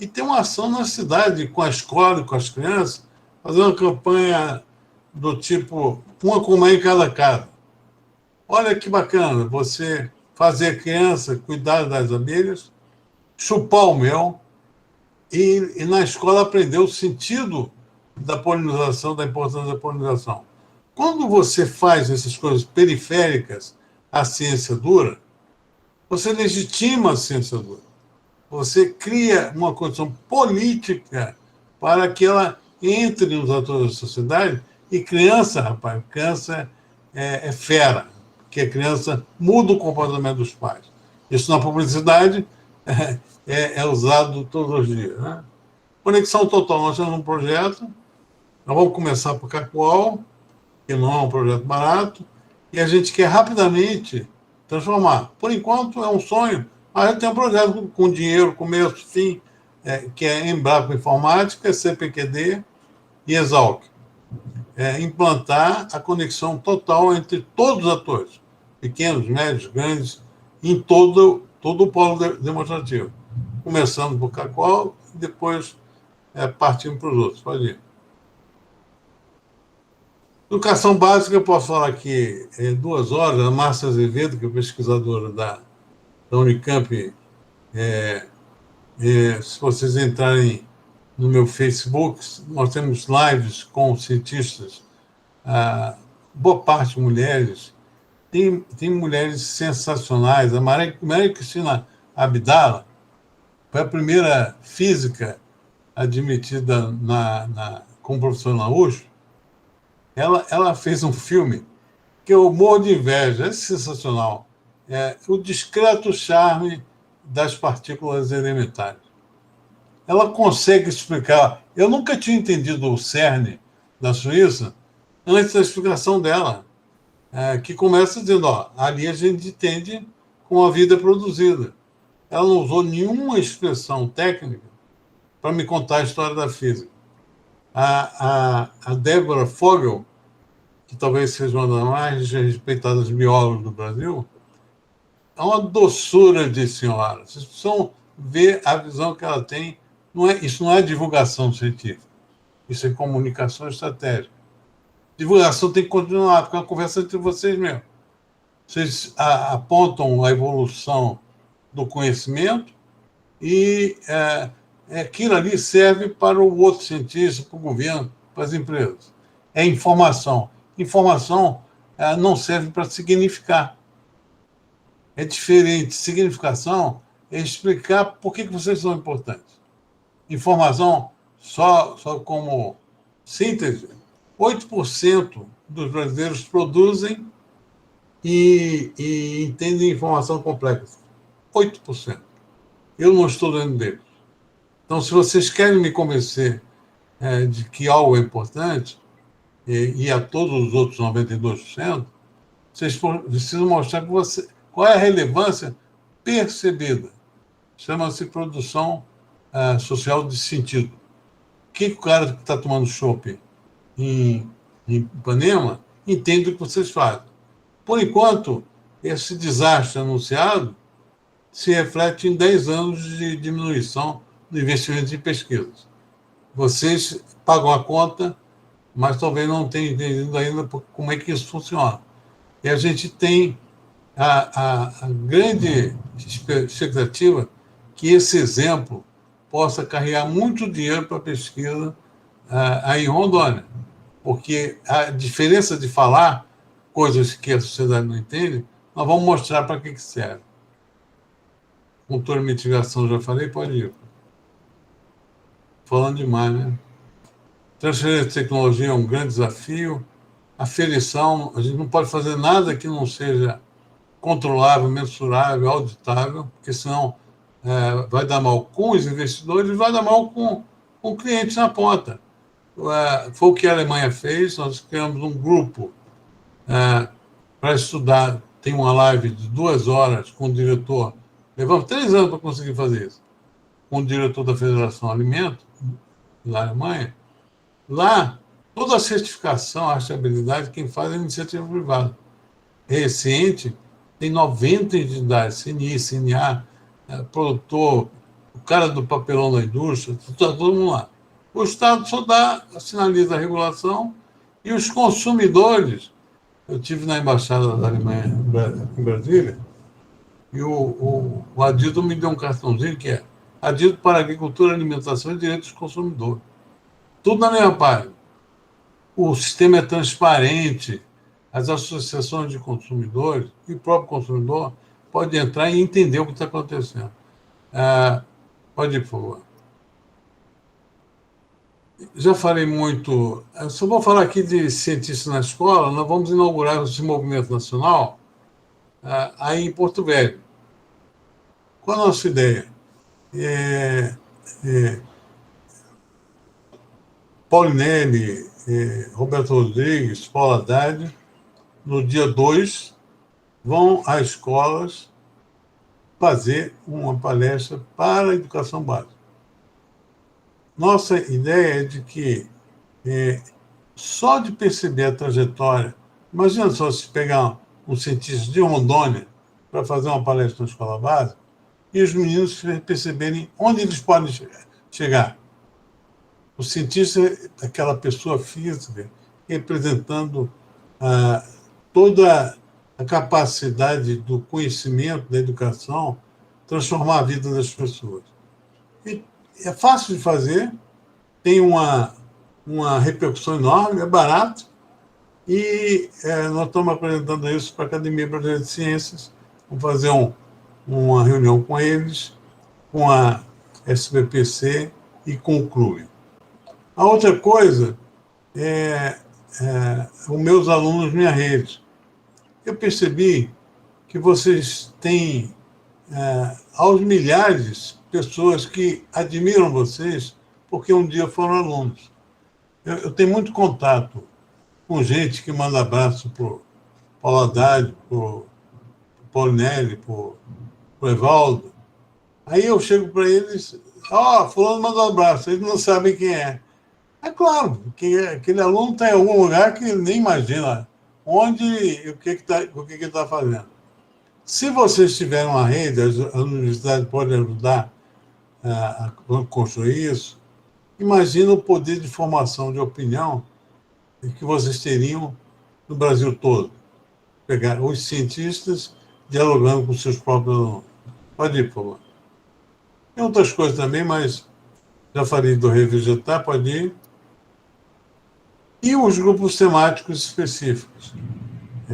e ter uma ação na cidade, com a escola, com as crianças, fazer uma campanha do tipo, uma colmeia em cada casa. Olha que bacana, você fazer a criança cuidar das abelhas, chupar o mel e na escola aprendeu o sentido da polinização, da importância da polinização. Quando você faz essas coisas periféricas à ciência dura, você legitima a ciência dura. Você cria uma condição política para que ela entre nos atores da sociedade. E criança, rapaz, criança é fera, porque a criança muda o comportamento dos pais. Isso na publicidade é usado todos os dias. Né? Conexão Total, nós temos um projeto, nós vamos começar por Cacoal, que não é um projeto barato, e a gente quer rapidamente transformar. Por enquanto é um sonho, mas a gente tem um projeto com dinheiro, começo, fim, que é Embrapa Informática, CPQD e Exalc. Implantar a conexão total entre todos os atores, pequenos, médios, grandes, em todo o polo demonstrativo. Começando por Cacoal e depois partindo para os outros. Pode ir. Educação básica, eu posso falar aqui 2 horas. A Márcia Azevedo, que é pesquisadora da Unicamp, se vocês entrarem no meu Facebook, nós temos lives com cientistas, boa parte mulheres. Tem mulheres sensacionais. A Maria Cristina Abdala foi a primeira física admitida como professora na USP. Ela fez um filme que eu morro de inveja, é sensacional. O discreto charme das partículas elementares. Ela consegue explicar. Eu nunca tinha entendido o CERN da Suíça antes da explicação dela, que começa dizendo, ali a gente entende como a vida é produzida. Ela não usou nenhuma expressão técnica para me contar a história da física. A Débora Fogel, que talvez seja uma das mais respeitadas biólogas do Brasil, é uma doçura de senhora. Vocês precisam ver a visão que ela tem. Isso não é divulgação científica, isso é comunicação estratégica. Divulgação tem que continuar, porque é uma conversa entre vocês mesmo. Vocês apontam a evolução do conhecimento e aquilo ali serve para o outro cientista, para o governo, para as empresas. É informação. Informação não serve para significar. É diferente. Significação é explicar por que vocês são importantes. Informação, só como síntese, 8% dos brasileiros produzem e entendem informação complexa. 8%. Eu não estou dentro deles. Então, se vocês querem me convencer de que algo é importante, e a todos os outros 92%, vocês precisam mostrar para você qual é a relevância percebida. Chama-se produção social de sentido. O que o cara que está tomando chopp em Ipanema entende o que vocês fazem? Por enquanto, esse desastre anunciado se reflete em 10 anos de diminuição do investimento em pesquisas. Vocês pagam a conta, mas talvez não tenham entendido ainda como é que isso funciona. E a gente tem a grande expectativa que esse exemplo possa carregar muito dinheiro para a pesquisa aí em Rondônia, porque a diferença de falar coisas que a sociedade não entende, nós vamos mostrar para que serve. Controle e mitigação, já falei, pode ir. Falando demais, né? Transferência de tecnologia é um grande desafio. Aferição, a gente não pode fazer nada que não seja controlável, mensurável, auditável, porque senão vai dar mal com os investidores e vai dar mal com o cliente na ponta. Foi o que a Alemanha fez, nós criamos um grupo para estudar, tem uma live de 2 horas com o diretor, levamos 3 anos para conseguir fazer isso, com o diretor da Federação Alimento, da Alemanha. Lá, toda a certificação, a rastreabilidade, quem faz é a iniciativa privada. Recente, tem 90 entidades, CNI, CNA, produtor, o cara do papelão da indústria, está todo mundo lá. O Estado só sinaliza a regulação e os consumidores. Eu estive na Embaixada da Alemanha em Brasília e o Adilton me deu um cartãozinho que adito para agricultura, alimentação e direitos dos consumidores. Tudo na mesma página. O sistema é transparente, as associações de consumidores e o próprio consumidor pode entrar e entender o que está acontecendo. Pode ir, por favor. Já falei muito. Eu só vou falar aqui de cientistas na escola. Nós vamos inaugurar esse movimento nacional aí em Porto Velho. Qual a nossa ideia? Paulinelli, Roberto Rodrigues, Paula Haddad, no dia 2, vão às escolas fazer uma palestra para a educação básica. Nossa ideia é de que, só de perceber a trajetória, imagina só se pegar um cientista de Rondônia para fazer uma palestra na escola básica e os meninos perceberem onde eles podem chegar. O cientista é aquela pessoa física representando toda a capacidade do conhecimento, da educação, transformar a vida das pessoas. E é fácil de fazer, tem uma repercussão enorme, é barato, e nós estamos apresentando isso para a Academia Brasileira de Ciências. Vamos fazer uma reunião com eles, com a SBPC e com o clube. A outra coisa é os meus alunos, minha rede. Eu percebi que vocês têm, aos milhares, pessoas que admiram vocês porque um dia foram alunos. Eu tenho muito contato com gente que manda abraço para o Paulo Haddad, para o Paulinelli, para o Evaldo. Aí eu chego para eles, fulano manda um abraço, eles não sabem quem é. É claro, que aquele aluno está em algum lugar que ele nem imagina onde e o que ele está fazendo. Se vocês tiverem uma rede, a universidade pode ajudar a construir isso, imagina o poder de formação de opinião que vocês teriam no Brasil todo. Pegar os cientistas dialogando com seus próprios alunos. Pode ir, por favor. Tem outras coisas também, mas já falei do Revegetar, pode ir. E os grupos temáticos específicos.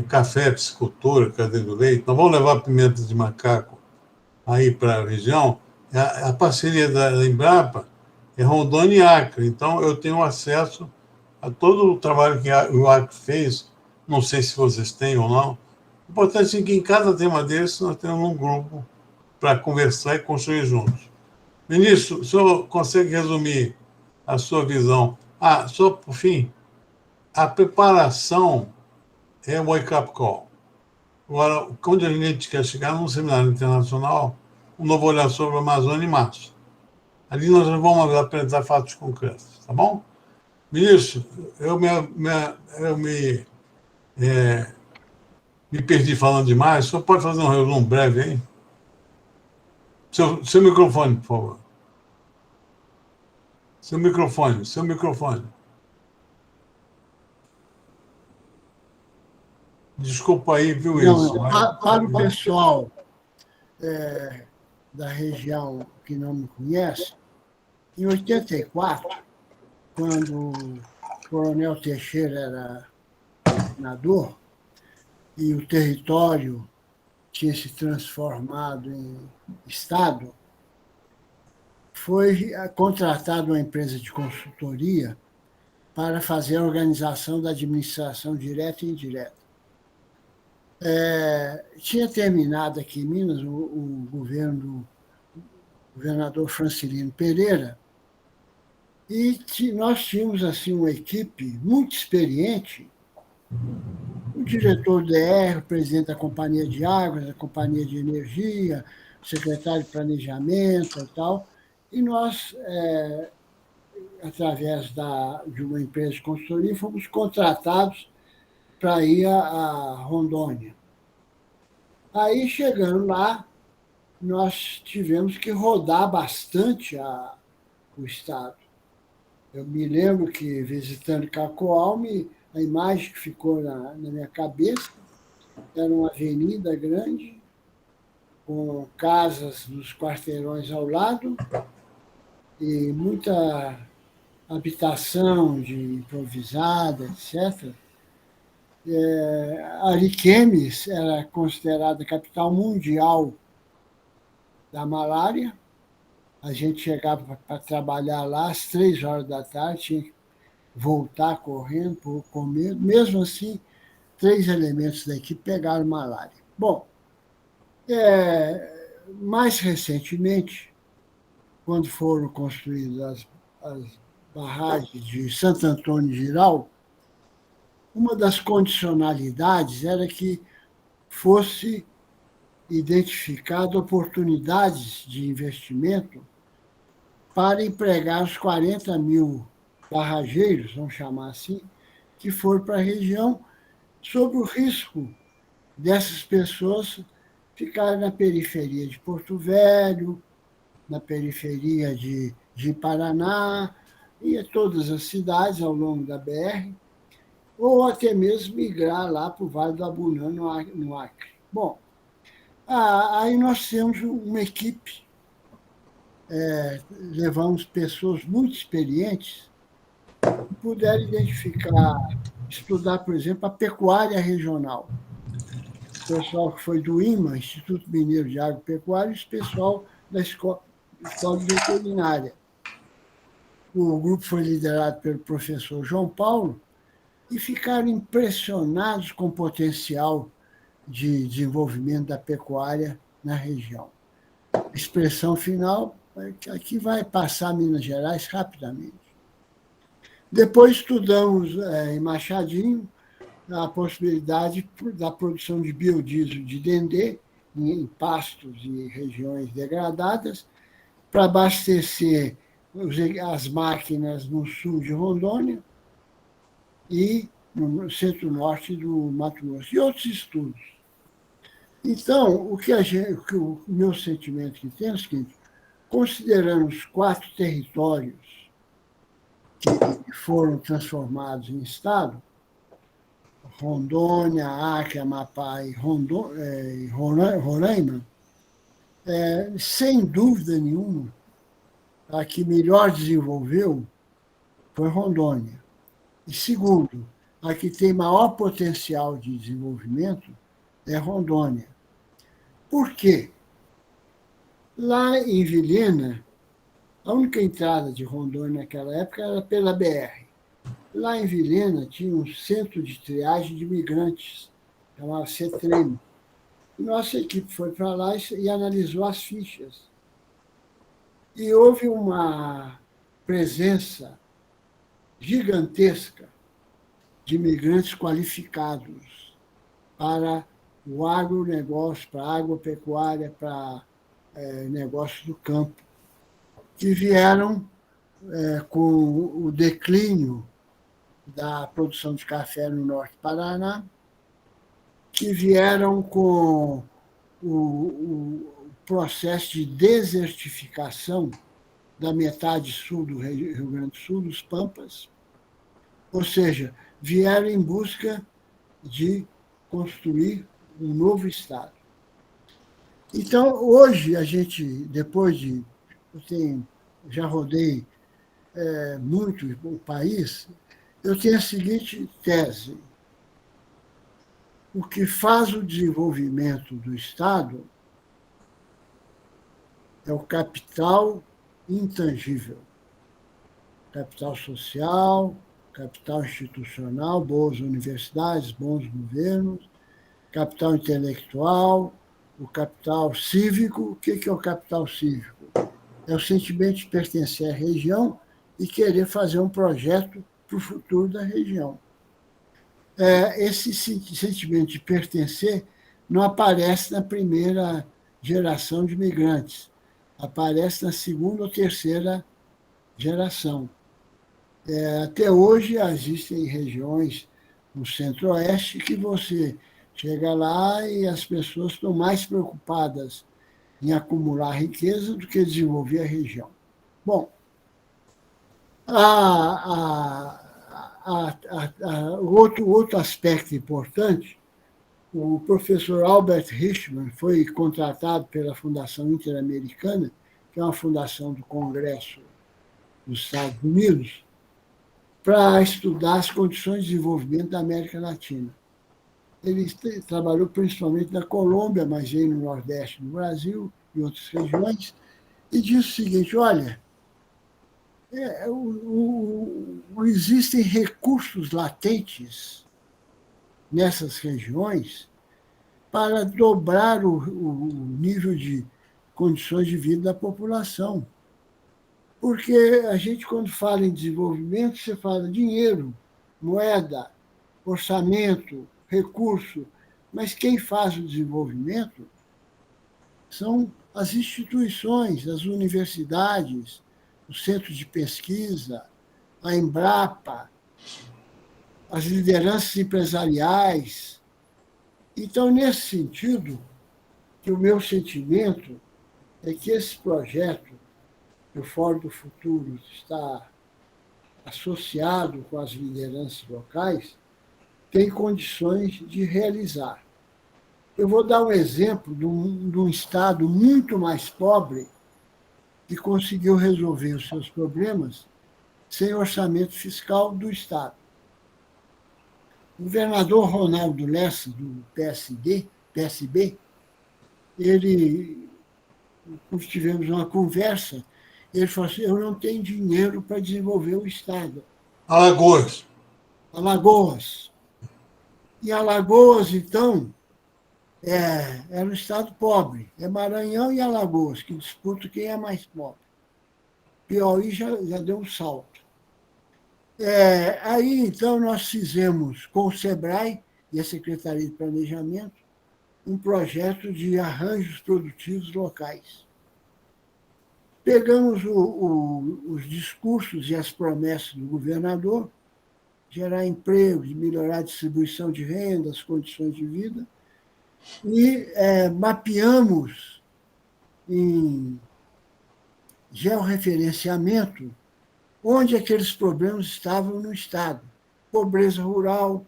Café, piscicultura, cadeia do leite. Nós vamos levar pimenta de macaco aí para a região. A parceria da Embrapa é Rondônia e Acre. Então, eu tenho acesso a todo o trabalho que o Acre fez. Não sei se vocês têm ou não. O importante é que em cada tema desse nós temos um grupo para conversar e construir juntos. Ministro, o senhor consegue resumir a sua visão? Só por fim, a preparação é um wake-up call. Agora, onde a gente quer chegar num seminário internacional, um novo olhar sobre a Amazônia em março. Ali nós vamos apresentar fatos concretos, tá bom? Ministro, eu me perdi falando demais. O senhor pode fazer um resumo breve aí? Seu microfone, por favor. Seu microfone. Desculpa aí, viu, isso?
Para o pessoal da região que não me conhece, em 84, quando o Coronel Teixeira era governador e o território tinha se transformado em Estado, foi contratada uma empresa de consultoria para fazer a organização da administração direta e indireta. Tinha terminado aqui em Minas o governador Francilino Pereira, e nós tínhamos assim, uma equipe muito experiente, o diretor do DR, o presidente da Companhia de Águas, da Companhia de Energia, o secretário de Planejamento e tal, e nós, através de uma empresa de consultoria, fomos contratados para ir a Rondônia. Aí, chegando lá, nós tivemos que rodar bastante o Estado. Eu me lembro que, visitando Cacoalme, a imagem que ficou na minha cabeça era uma avenida grande, com casas nos quarteirões ao lado e muita habitação de improvisada, etc. Ariquemes era considerada a capital mundial da malária. A gente chegava para trabalhar lá às 3 horas da tarde, tinha que voltar correndo por comer. Mesmo assim, 3 elementos da equipe pegaram malária. Bom, mais recentemente, quando foram construídas as barragens de Santo Antônio Giral, uma das condicionalidades era que fosse identificado oportunidades de investimento para empregar os 40 mil barrageiros, vamos chamar assim, que foram para a região, sob o risco dessas pessoas ficarem na periferia de Porto Velho, na periferia de Paraná, e a todas as cidades ao longo da BR, ou até mesmo migrar lá para o Vale do Abunã, no Acre. Bom, aí nós temos uma equipe, levamos pessoas muito experientes que puderam identificar, estudar, por exemplo, a pecuária regional. O pessoal que foi do IMA, Instituto Mineiro de Agropecuária, e o pessoal da Escola de Veterinária. O grupo foi liderado pelo professor João Paulo e ficaram impressionados com o potencial de desenvolvimento da pecuária na região. A expressão final é que aqui vai passar Minas Gerais rapidamente. Depois estudamos em Machadinho a possibilidade da produção de biodiesel de dendê em pastos e regiões degradadas para abastecer as máquinas no sul de Rondônia e no centro-norte do Mato Grosso, e outros estudos. Então, o meu sentimento que tem é o seguinte: considerando os 4 territórios que foram transformados em Estado, Rondônia, Acre, Amapá e Roraima, sem dúvida nenhuma, a que melhor desenvolveu foi Rondônia. E segundo, a que tem maior potencial de desenvolvimento é Rondônia. Por quê? Lá em Vilhena, a única entrada de Rondônia naquela época era pela BR. Lá em Vilhena tinha um centro de triagem de imigrantes, chamava CETREM. E nossa equipe foi para lá e analisou as fichas. E houve uma presença gigantesca de imigrantes qualificados para o agronegócio, para a agropecuária, para negócios do campo, que vieram com o declínio da produção de café no norte do Paraná, que vieram com o processo de desertificação da metade sul do Rio Grande do Sul, dos Pampas, ou seja, vieram em busca de construir um novo Estado. Então, hoje, a gente, depois de... já rodei muito o país, eu tenho a seguinte tese: o que faz o desenvolvimento do Estado é o capital intangível. Capital social, capital institucional, boas universidades, bons governos, capital intelectual, o capital cívico. O que é o capital cívico? É o sentimento de pertencer à região e querer fazer um projeto para o futuro da região. Esse sentimento de pertencer não aparece na primeira geração de imigrantes, aparece na segunda ou terceira geração. Até hoje existem regiões no centro-oeste que você chega lá e as pessoas estão mais preocupadas em acumular riqueza do que desenvolver a região. Bom, outro aspecto importante, o professor Albert Hirschman foi contratado pela Fundação Interamericana, que é uma fundação do Congresso dos Estados Unidos, para estudar as condições de desenvolvimento da América Latina. Ele trabalhou principalmente na Colômbia, mas veio no Nordeste do Brasil e outras regiões, e disse o seguinte: olha, existem recursos latentes nessas regiões para dobrar o nível de condições de vida da população. Porque a gente, quando fala em desenvolvimento, você fala dinheiro, moeda, orçamento, recurso, mas quem faz o desenvolvimento são as instituições, as universidades, os centros de pesquisa, a Embrapa, as lideranças empresariais. Então, nesse sentido, que o meu sentimento é que esse projeto, o Fórum do Futuro, está associado com as lideranças locais, tem condições de realizar. Eu vou dar um exemplo de um estado muito mais pobre que conseguiu resolver os seus problemas sem orçamento fiscal do Estado. O governador Ronaldo Lessa, do PSB, tivemos uma conversa, ele falou assim: eu não tenho dinheiro para desenvolver o Estado.
Alagoas.
Alagoas. E Alagoas, então, era um estado pobre. É Maranhão e Alagoas que disputam quem é mais pobre. Piauí já deu um salto. Aí, então, nós fizemos com o SEBRAE e a Secretaria de Planejamento um projeto de arranjos produtivos locais. Pegamos os discursos e as promessas do governador, gerar emprego, de melhorar a distribuição de renda, as condições de vida, e mapeamos em georreferenciamento onde aqueles problemas estavam no Estado. Pobreza rural,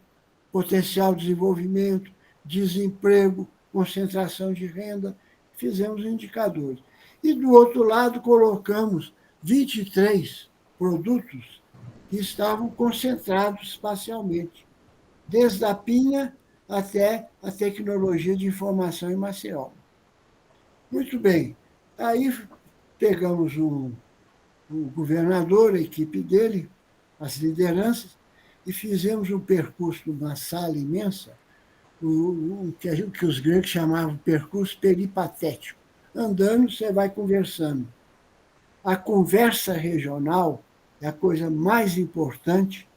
potencial de desenvolvimento, desemprego, concentração de renda, fizemos indicadores. E, do outro lado, colocamos 23 produtos que estavam concentrados espacialmente, desde a pinha até a tecnologia de informação em Maceió. Muito bem. Aí pegamos o governador, a equipe dele, as lideranças, e fizemos um percurso numa sala imensa, que os gregos chamavam de percurso peripatético. Andando, você vai conversando. A conversa regional é a coisa mais importante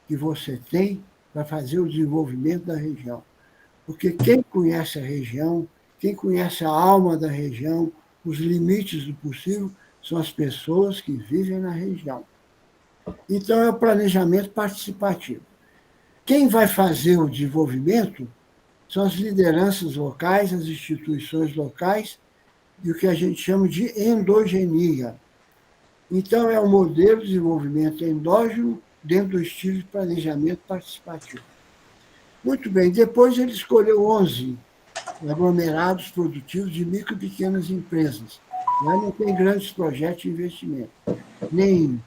que você tem para fazer o desenvolvimento da região. Porque quem conhece a região, quem conhece a alma da região, os limites do possível, são as pessoas que vivem na região. Então, é o planejamento participativo. Quem vai fazer o desenvolvimento são as lideranças locais, as instituições locais, e o que a gente chama de endogenia. Então, é um modelo de desenvolvimento endógeno dentro do estilo de planejamento participativo. Muito bem, depois ele escolheu 11 aglomerados produtivos de micro e pequenas empresas. Lá não tem grandes projetos de investimento, nem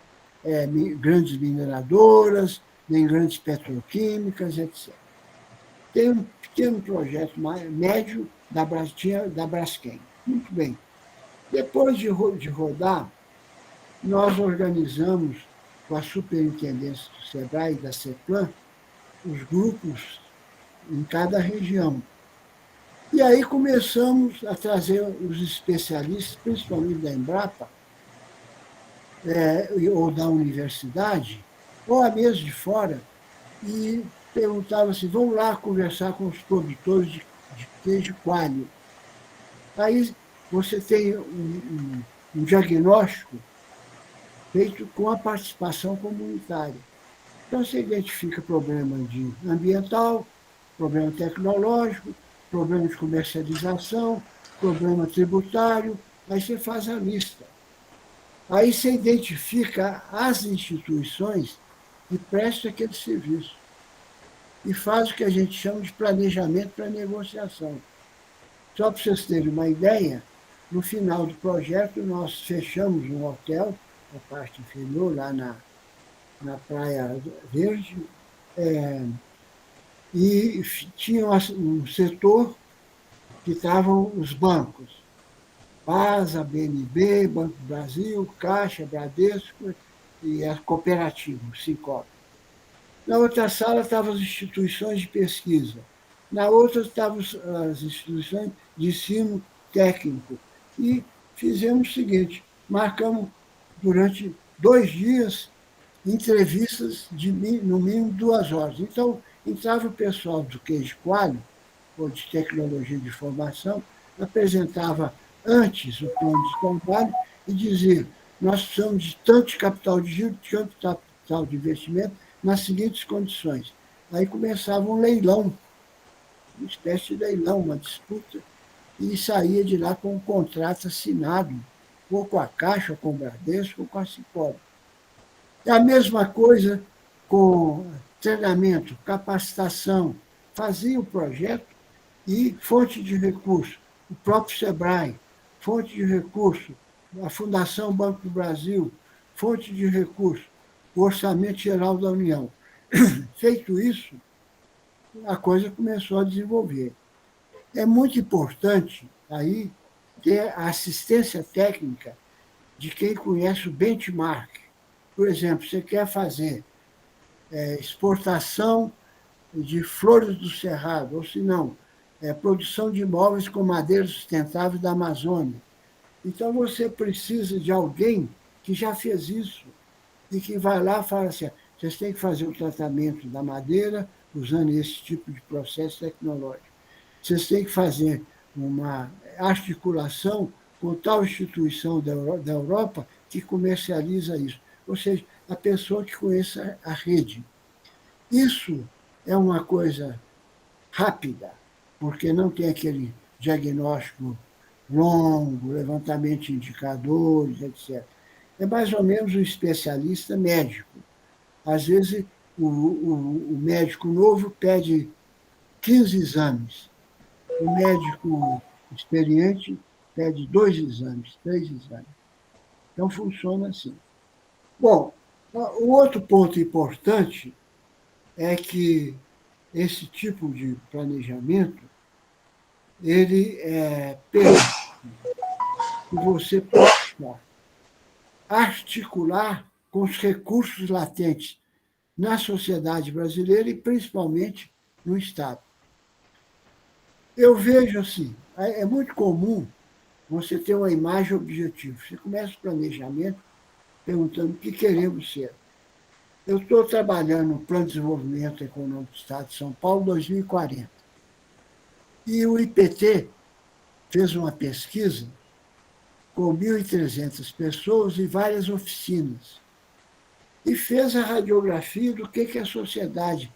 grandes mineradoras, nem grandes petroquímicas, etc. Tem um pequeno projeto médio da Braskem. Muito bem. Depois de rodar, nós organizamos, com a superintendência do SEBRAE e da CEPLAN, os grupos em cada região. E aí começamos a trazer os especialistas, principalmente da Embrapa, ou da universidade, ou a mesmo de fora, e perguntavam assim: vamos lá conversar com os produtores de queijo coalho. Aí você tem um diagnóstico feito com a participação comunitária. Então, você identifica problema ambiental, problema tecnológico, problema de comercialização, problema tributário, aí você faz a lista. Aí você identifica as instituições que prestam aquele serviço. e faz o que a gente chama de planejamento para negociação. Só para vocês terem uma ideia, no final do projeto, nós fechamos um hotel, a parte inferior, lá na Praia Verde, e tinha um setor que estavam os bancos, PASA, BNB, Banco do Brasil, Caixa, Bradesco e a cooperativa, o Sincope. Na outra sala estavam as instituições de pesquisa. Na outra estavam as instituições de ensino técnico. E fizemos o seguinte, marcamos durante 2 dias entrevistas de no mínimo 2 horas. Então, entrava o pessoal do queijo coalho, ou de tecnologia de informação, apresentava antes o plano de trabalho e dizia: nós precisamos de tanto de capital de giro, de tanto capital de investimento, nas seguintes condições. Aí começava um leilão, uma espécie de leilão, uma disputa, e saía de lá com um contrato assinado, ou com a Caixa, ou com o Bradesco, ou com a Cicobi. É a mesma coisa com treinamento, capacitação. Fazia o projeto e fonte de recurso, o próprio SEBRAE, fonte de recurso, a Fundação Banco do Brasil, fonte de recurso, o Orçamento Geral da União. Feito isso, a coisa começou a desenvolver. É muito importante aí ter a assistência técnica de quem conhece o benchmark. Por exemplo, você quer fazer exportação de flores do cerrado, ou se não, produção de imóveis com madeira sustentável da Amazônia. Então, você precisa de alguém que já fez isso e que vai lá e fala assim: vocês têm que fazer o tratamento da madeira usando esse tipo de processo tecnológico. Vocês têm que fazer uma articulação com tal instituição da Europa que comercializa isso. Ou seja, a pessoa que conheça a rede. Isso é uma coisa rápida, porque não tem aquele diagnóstico longo, levantamento de indicadores, etc. É mais ou menos um especialista médico. Às vezes, o médico novo pede 15 exames. O médico experiente pede 2 exames, 3 exames. Então, funciona assim. Bom, o outro ponto importante é que esse tipo de planejamento ele permite que você possa articular com os recursos latentes na sociedade brasileira e principalmente no Estado. Eu vejo assim, é muito comum você ter uma imagem objetiva. Você começa o planejamento perguntando o que queremos ser. Eu estou trabalhando no Plano de Desenvolvimento Econômico do Estado de São Paulo 2040. E o IPT fez uma pesquisa com 1.300 pessoas e várias oficinas. E fez a radiografia do que a sociedade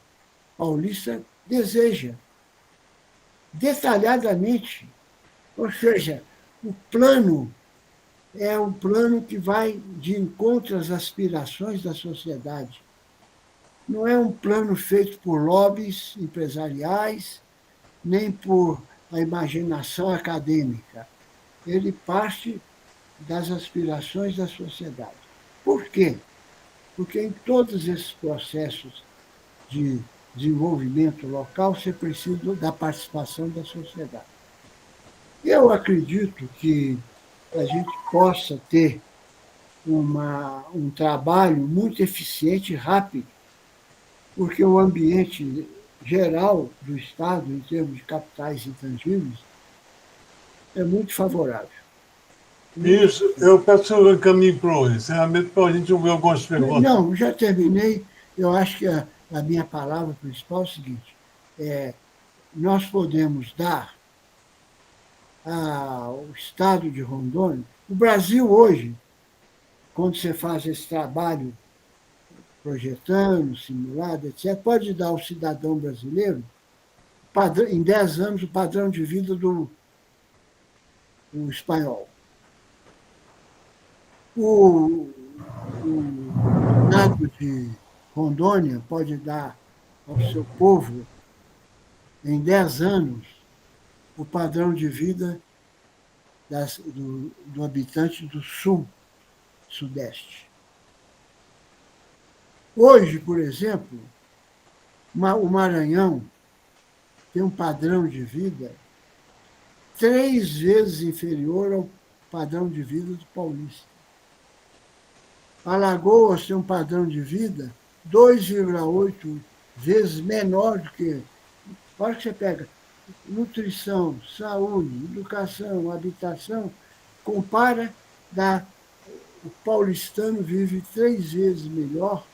paulista deseja, detalhadamente. Ou seja, o plano é um plano que vai de encontro às aspirações da sociedade. Não é um plano feito por lobbies empresariais, nem por a imaginação acadêmica. Ele parte das aspirações da sociedade. Por quê? Porque em todos esses processos de desenvolvimento local, você precisa da participação da sociedade. Eu acredito que a gente possa ter um trabalho muito eficiente e rápido, porque o ambiente geral do Estado, em termos de capitais intangíveis, é muito favorável.
Isso, eu peço que você encaminhe para o encerramento para a gente ouvir algumas perguntas.
Não, já terminei. Eu acho que a minha palavra principal é o seguinte: nós podemos dar ao Estado de Rondônia. O Brasil hoje, quando você faz esse trabalho projetando, simulado, etc., pode dar ao cidadão brasileiro, em 10 anos, o padrão de vida do espanhol. O Estado de Rondônia pode dar ao seu povo, em 10 anos, o padrão de vida do habitante do sul, sudeste. Hoje, por exemplo, o Maranhão tem um padrão de vida 3 vezes inferior ao padrão de vida do paulista. Alagoas tem um padrão de vida 2,8 vezes menor do que... Olha que você pega nutrição, saúde, educação, habitação, compara, o paulistano vive 3 vezes melhor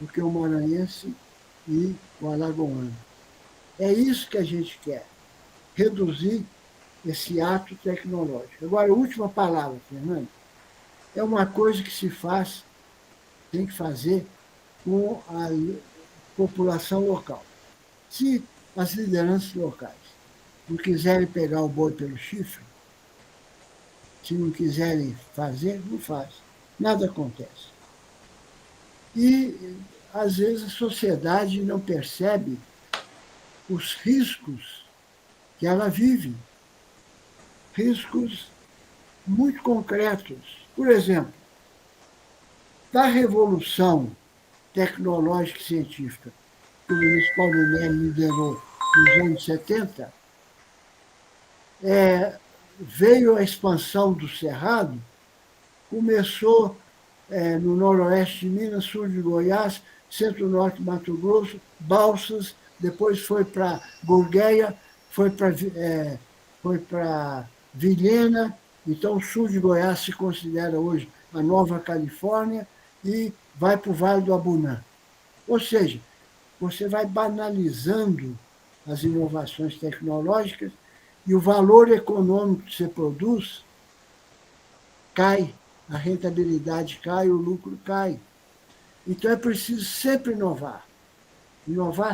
do que o maranhense e o alagoano. É isso que a gente quer, reduzir esse ato tecnológico. Agora, a última palavra, Fernando, é uma coisa que se faz, tem que fazer com a população local. Se as lideranças locais não quiserem pegar o boi pelo chifre, se não quiserem fazer, não faz. Nada acontece. E, às vezes, a sociedade não percebe os riscos que ela vive. Riscos muito concretos. Por exemplo, da revolução tecnológica e científica que o ministro Paulo Nery liderou nos anos 70, veio a expansão do Cerrado, começou no noroeste de Minas, sul de Goiás, centro-norte de Mato Grosso, Balsas, depois foi para Gurgueia, foi para Vilhena. Então, o sul de Goiás se considera hoje a Nova Califórnia e vai para o Vale do Abunã. Ou seja, você vai banalizando as inovações tecnológicas e o valor econômico que você produz cai, a rentabilidade cai, o lucro cai. Então, é preciso sempre inovar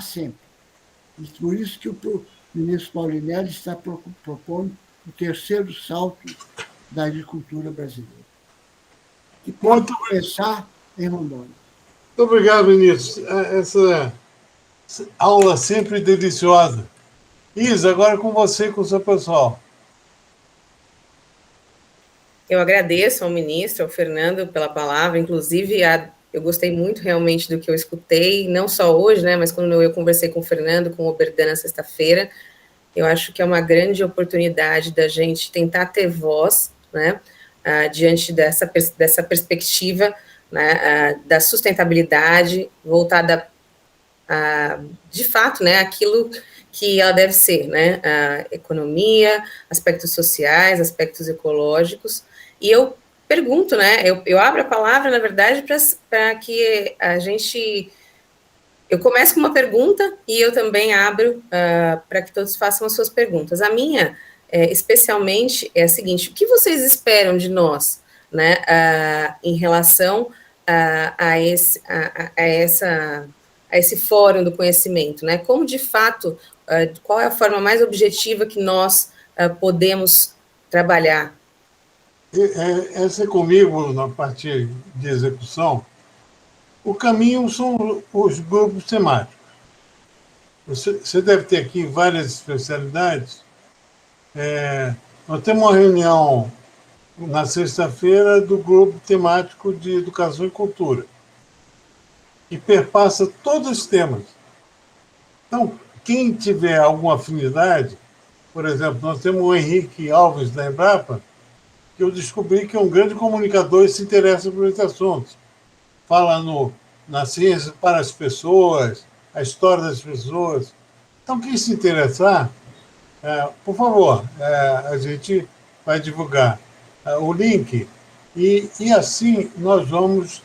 sempre. E por isso que o ministro Paulo Nery está propondo o terceiro salto da agricultura brasileira, que pode começar em Rondônia.
Muito obrigado, ministro. Essa aula sempre deliciosa. Isa, agora com você e com o seu pessoal.
Eu agradeço ao ministro, ao Fernando, pela palavra. Inclusive, eu gostei muito realmente do que eu escutei, não só hoje, né, mas quando eu conversei com o Fernando, com o Oberdan na sexta-feira. Eu acho que é uma grande oportunidade da gente tentar ter voz, né, diante dessa perspectiva, né, da sustentabilidade voltada de fato, né, aquilo que ela deve ser, né, a economia, aspectos sociais, aspectos ecológicos. E eu pergunto, né, eu abro a palavra, na verdade, para que a gente... Eu começo com uma pergunta e eu também abro para que todos façam as suas perguntas. A minha, especialmente, é a seguinte: o que vocês esperam de nós, né, em relação a esse fórum do conhecimento, né? Como, de fato, qual é a forma mais objetiva que nós podemos trabalhar?
Essa é comigo, na parte de execução. O caminho são os grupos temáticos. Você deve ter aqui várias especialidades. Nós temos uma reunião na sexta-feira do grupo temático de educação e cultura, que perpassa todos os temas. Então, quem tiver alguma afinidade, por exemplo, nós temos o Henrique Alves da Embrapa, que eu descobri que é um grande comunicador e se interessa por esses assuntos. Fala na ciência para as pessoas, a história das pessoas. Então, quem se interessar, por favor, a gente vai divulgar o link e assim nós vamos,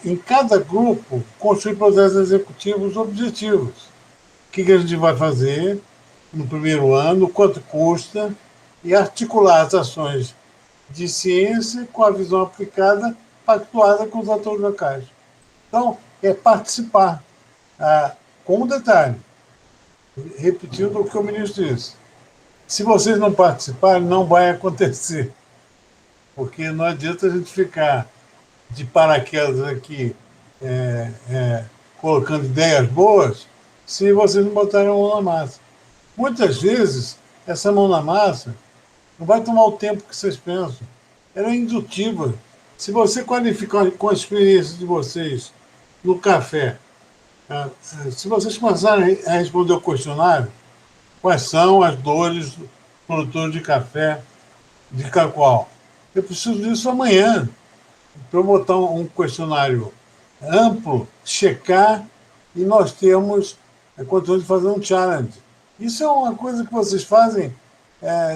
em cada grupo, construir processos executivos objetivos. O que a gente vai fazer no primeiro ano, quanto custa, e articular as ações de ciência com a visão aplicada, pactuada com os atores locais. Então, é participar, com um detalhe, repetindo o que o ministro disse. Se vocês não participarem, não vai acontecer, porque não adianta a gente ficar de paraquedas aqui, colocando ideias boas se vocês não botarem a mão na massa. Muitas vezes, essa mão na massa não vai tomar o tempo que vocês pensam. Ela é indutiva. Se você qualificar com a experiência de vocês no café, se vocês começarem a responder o questionário, quais são as dores do produtor de café de cacau? Eu preciso disso amanhã, para eu botar um questionário amplo, checar, e nós temos a condição de fazer um challenge. Isso é uma coisa que vocês fazem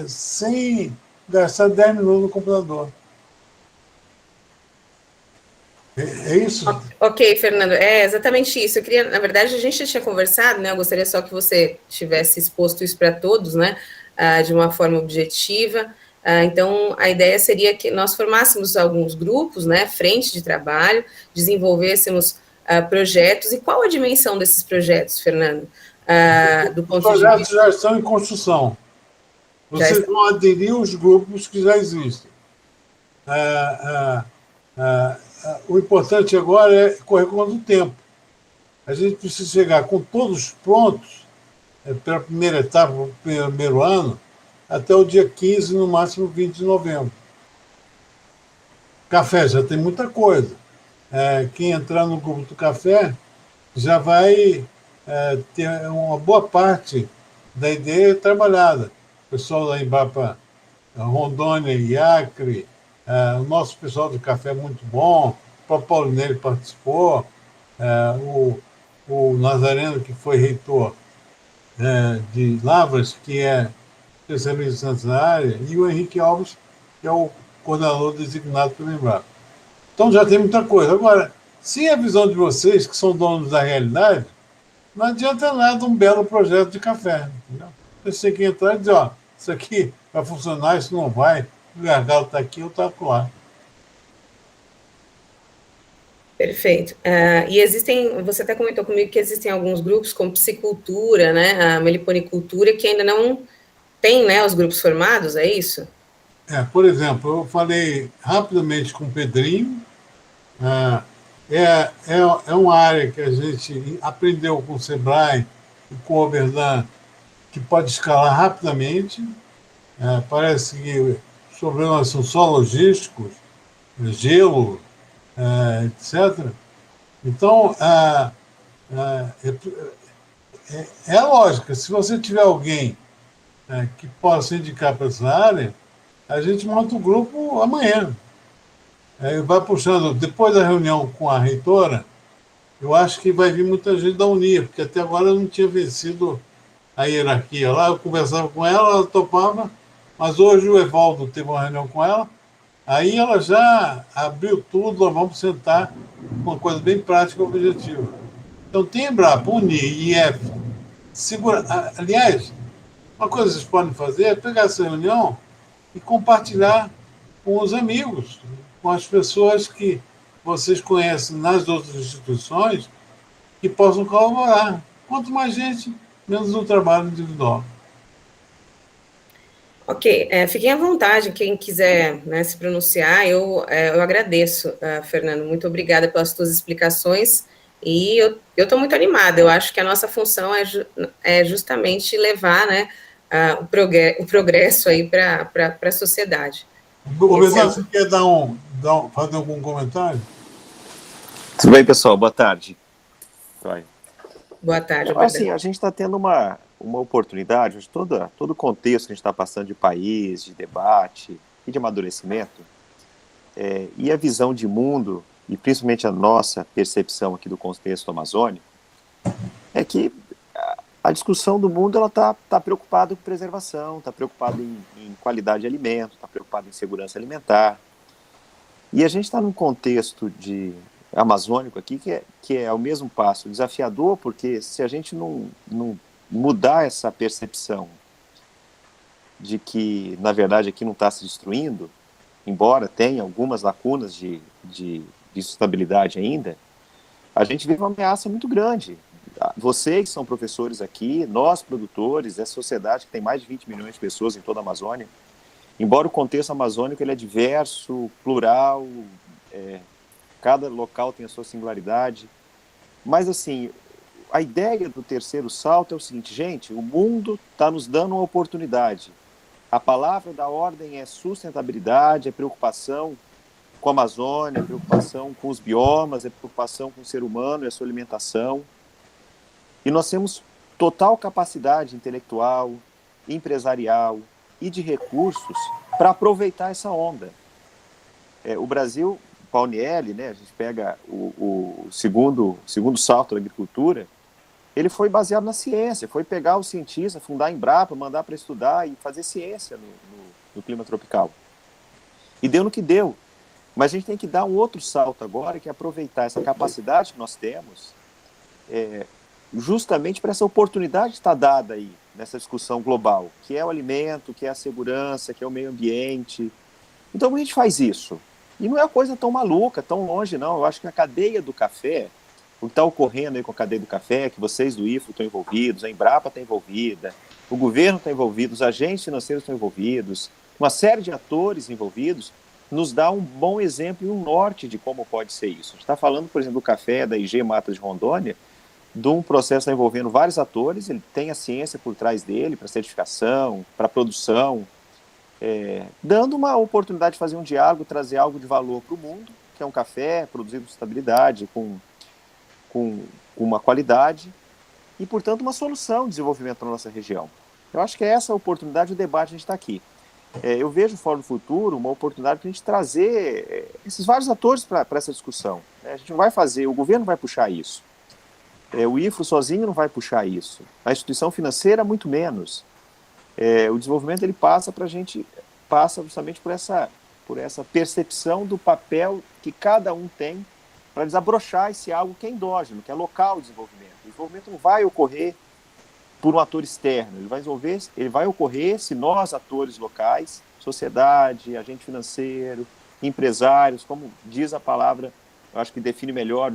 sem gastar 10 minutos no computador. É isso?
Ok, Fernando, é exatamente isso. Eu queria, na verdade, a gente já tinha conversado, né? Eu gostaria só que você tivesse exposto isso para todos, né? De uma forma objetiva. Então, a ideia seria que nós formássemos alguns grupos, né? Frente de trabalho, desenvolvêssemos projetos. E qual a dimensão desses projetos, Fernando? Do ponto
Os projetos
de vista...
já estão em construção. Vocês vão aderir aos grupos que já existem. O importante agora é correr contra o tempo. A gente precisa chegar com todos prontos pela primeira etapa, pelo primeiro ano, até o dia 15, no máximo 20 de novembro. Café já tem muita coisa. Quem entrar no grupo do café já vai ter uma boa parte da ideia trabalhada. O pessoal da Embrapa Rondônia e Acre, o nosso pessoal do café é muito bom, o próprio Paulinelli participou, o Nazareno, que foi reitor de Lavras, que é especialista nessa área, e o Henrique Alves, que é o coordenador designado pelo Embrapa. Então já tem muita coisa. Agora, sem a visão de vocês, que são donos da realidade, não adianta nada um belo projeto de café. Entendeu? Você tem que entrar e dizer, ó, isso aqui vai funcionar, isso não vai, o gargalo está aqui, eu estou lá.
Perfeito. E existem, você até comentou comigo que existem alguns grupos como psicultura, né, a meliponicultura, que ainda não tem, né, os grupos formados, é isso?
Por exemplo, eu falei rapidamente com o Pedrinho, é uma área que a gente aprendeu com o Sebrae e com o Oberdan, que pode escalar rapidamente. Parece que os problemas são só logísticos, gelo, etc. Então, é a lógica. Se você tiver alguém que possa indicar para essa área, a gente monta o grupo amanhã. Vai puxando. Depois da reunião com a reitora, eu acho que vai vir muita gente da Unir, porque até agora eu não tinha vencido a hierarquia lá. Eu conversava com ela, ela topava, mas hoje o Evaldo teve uma reunião com ela, aí ela já abriu tudo, nós vamos sentar com uma coisa bem prática e objetiva. Então, tem Embrapa, Unir, IF, segura. Aliás, uma coisa que vocês podem fazer é pegar essa reunião e compartilhar com os amigos, com as pessoas que vocês conhecem nas outras instituições, que possam colaborar. Quanto mais gente, menos o trabalho individual.
Ok, fiquem à vontade, quem quiser, né, se pronunciar, eu agradeço, Fernando, muito obrigada pelas suas explicações, e eu estou muito animada, eu acho que a nossa função é justamente levar, né, o progresso aí para a sociedade.
Oberdan, você quer fazer algum comentário?
Tudo bem, pessoal? Boa tarde. Vai.
Boa tarde, Oberdan.
Assim, a gente está tendo uma oportunidade, todo o contexto que a gente está passando de país, de debate e de amadurecimento, e a visão de mundo, e principalmente a nossa percepção aqui do contexto amazônico, é que a discussão do mundo ela tá preocupada com preservação, está preocupada em qualidade de alimento, está preocupada em segurança alimentar. E a gente está num contexto amazônico aqui que é ao mesmo passo desafiador, porque se a gente não mudar essa percepção de que, na verdade, aqui não está se destruindo, embora tenha algumas lacunas de sustentabilidade ainda, a gente vive uma ameaça muito grande. Vocês são professores aqui, nós produtores, essa sociedade que tem mais de 20 milhões de pessoas em toda a Amazônia, embora o contexto amazônico ele é diverso, plural, cada local tem a sua singularidade, Mas, assim, a ideia do terceiro salto é o seguinte, gente, o mundo está nos dando uma oportunidade. A palavra da ordem é sustentabilidade, é preocupação com a Amazônia, é preocupação com os biomas, é preocupação com o ser humano e a sua alimentação. E nós temos total capacidade intelectual, empresarial e de recursos para aproveitar essa onda. O Brasil, Paunielli, né, a gente pega o segundo salto da agricultura, ele foi baseado na ciência, foi pegar o cientista, fundar a Embrapa, mandar para estudar e fazer ciência no clima tropical. E deu no que deu. Mas a gente tem que dar um outro salto agora, que é aproveitar essa capacidade que nós temos, justamente para essa oportunidade que está dada aí, nessa discussão global, que é o alimento, que é a segurança, que é o meio ambiente. Então, como a gente faz isso? E não é uma coisa tão maluca, tão longe, não. Eu acho que a cadeia do café, o que está ocorrendo aí com a cadeia do café, que vocês do IFO estão envolvidos, a Embrapa está envolvida, o governo está envolvido, os agentes financeiros estão envolvidos, uma série de atores envolvidos, nos dá um bom exemplo e um norte de como pode ser isso. A gente está falando, por exemplo, do café da IG Matas de Rondônia, de um processo envolvendo vários atores, ele tem a ciência por trás dele, para certificação, para produção, dando uma oportunidade de fazer um diálogo, trazer algo de valor para o mundo, que é um café produzido com estabilidade, com uma qualidade, e, portanto, uma solução de desenvolvimento para a nossa região. Eu acho que é essa a oportunidade, o debate, a gente está aqui. Eu vejo o Fórum do Futuro uma oportunidade para a gente trazer esses vários atores para essa discussão. A gente não vai fazer, o governo vai puxar isso. O IFO sozinho não vai puxar isso. A instituição financeira, muito menos. O desenvolvimento ele passa justamente por essa percepção do papel que cada um tem para desabrochar esse algo que é endógeno, que é local o desenvolvimento. O desenvolvimento não vai ocorrer por um ator externo, ele vai ocorrer se nós, atores locais, sociedade, agente financeiro, empresários, como diz a palavra, eu acho que define melhor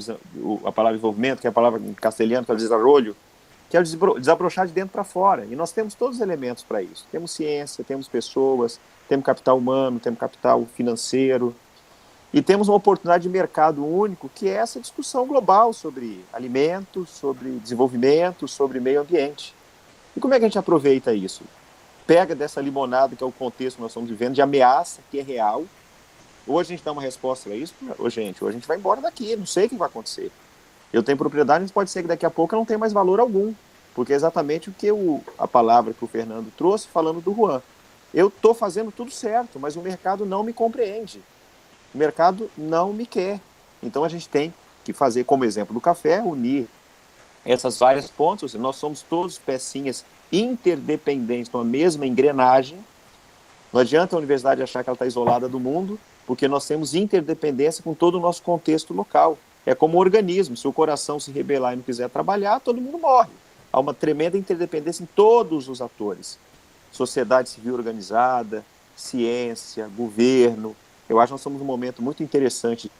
a palavra desenvolvimento, que é a palavra em castelhano, que é o desarrollo, que é o desabrochar de dentro para fora. E nós temos todos os elementos para isso. Temos ciência, temos pessoas, temos capital humano, temos capital financeiro, e temos uma oportunidade de mercado único, que é essa discussão global sobre alimentos, sobre desenvolvimento, sobre meio ambiente. E como é que a gente aproveita isso? Pega dessa limonada, que é o contexto que nós estamos vivendo, de ameaça, que é real. Ou a gente dá uma resposta a isso, ou a gente vai embora daqui, não sei o que vai acontecer. Eu tenho propriedade, mas pode ser que daqui a pouco não tenha mais valor algum, porque é exatamente o que a palavra que o Fernando trouxe, falando do Juan. Eu estou fazendo tudo certo, mas o mercado não me compreende. O mercado não me quer. Então a gente tem que fazer, como exemplo do café, unir essas várias pontas, ou seja, nós somos todos pecinhas interdependentes numa mesma engrenagem. Não adianta a universidade achar que ela está isolada do mundo, porque nós temos interdependência com todo o nosso contexto local. É como um organismo, se o coração se rebelar e não quiser trabalhar, todo mundo morre. Há uma tremenda interdependência em todos os atores. Sociedade civil organizada, ciência, governo. Eu acho que nós estamos num momento muito interessante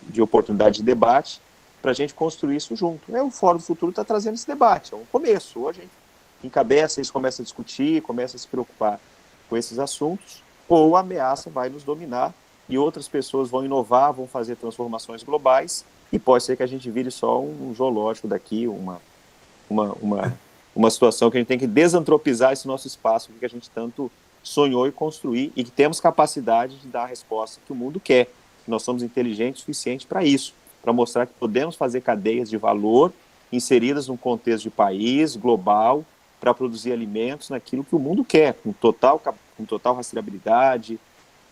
de oportunidade de debate para a gente construir isso junto. O Fórum do Futuro está trazendo esse debate, é um começo. Ou a gente encabeça isso, começa a discutir, começa a se preocupar com esses assuntos, ou a ameaça vai nos dominar e outras pessoas vão inovar, vão fazer transformações globais, e pode ser que a gente vire só um zoológico daqui, uma situação que a gente tem que desantropizar esse nosso espaço que a gente tanto sonhou e construir, e que temos capacidade de dar a resposta que o mundo quer. Nós somos inteligentes o suficiente para isso, para mostrar que podemos fazer cadeias de valor inseridas num contexto de país, global, para produzir alimentos naquilo que o mundo quer, com total rastreabilidade,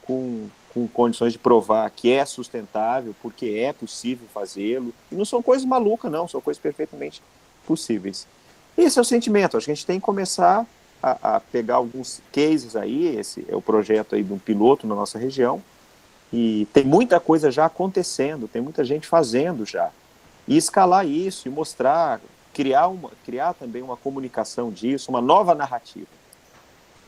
com condições de provar que é sustentável, porque é possível fazê-lo. E não são coisas malucas, não, são coisas perfeitamente possíveis. Esse é o sentimento, acho que a gente tem que começar a pegar alguns cases aí, esse é o projeto aí de um piloto na nossa região, e tem muita coisa já acontecendo, tem muita gente fazendo já, e escalar isso, e mostrar, criar também uma comunicação disso, uma nova narrativa.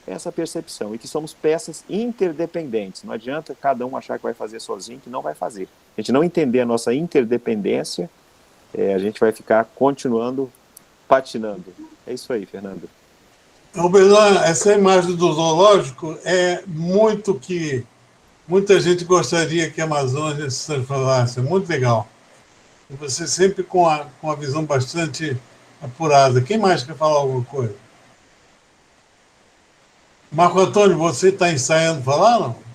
Essa percepção, e que somos peças interdependentes, não adianta cada um achar que vai fazer sozinho, que não vai fazer. A gente não entender a nossa interdependência, a gente vai ficar continuando patinando. É isso aí, Fernando.
Bernardo, essa imagem do zoológico é muito que muita gente gostaria que a Amazônia se transformasse. É muito legal. E você sempre com a visão bastante apurada. Quem mais quer falar alguma coisa? Marco Antônio, você está ensaiando falar, não?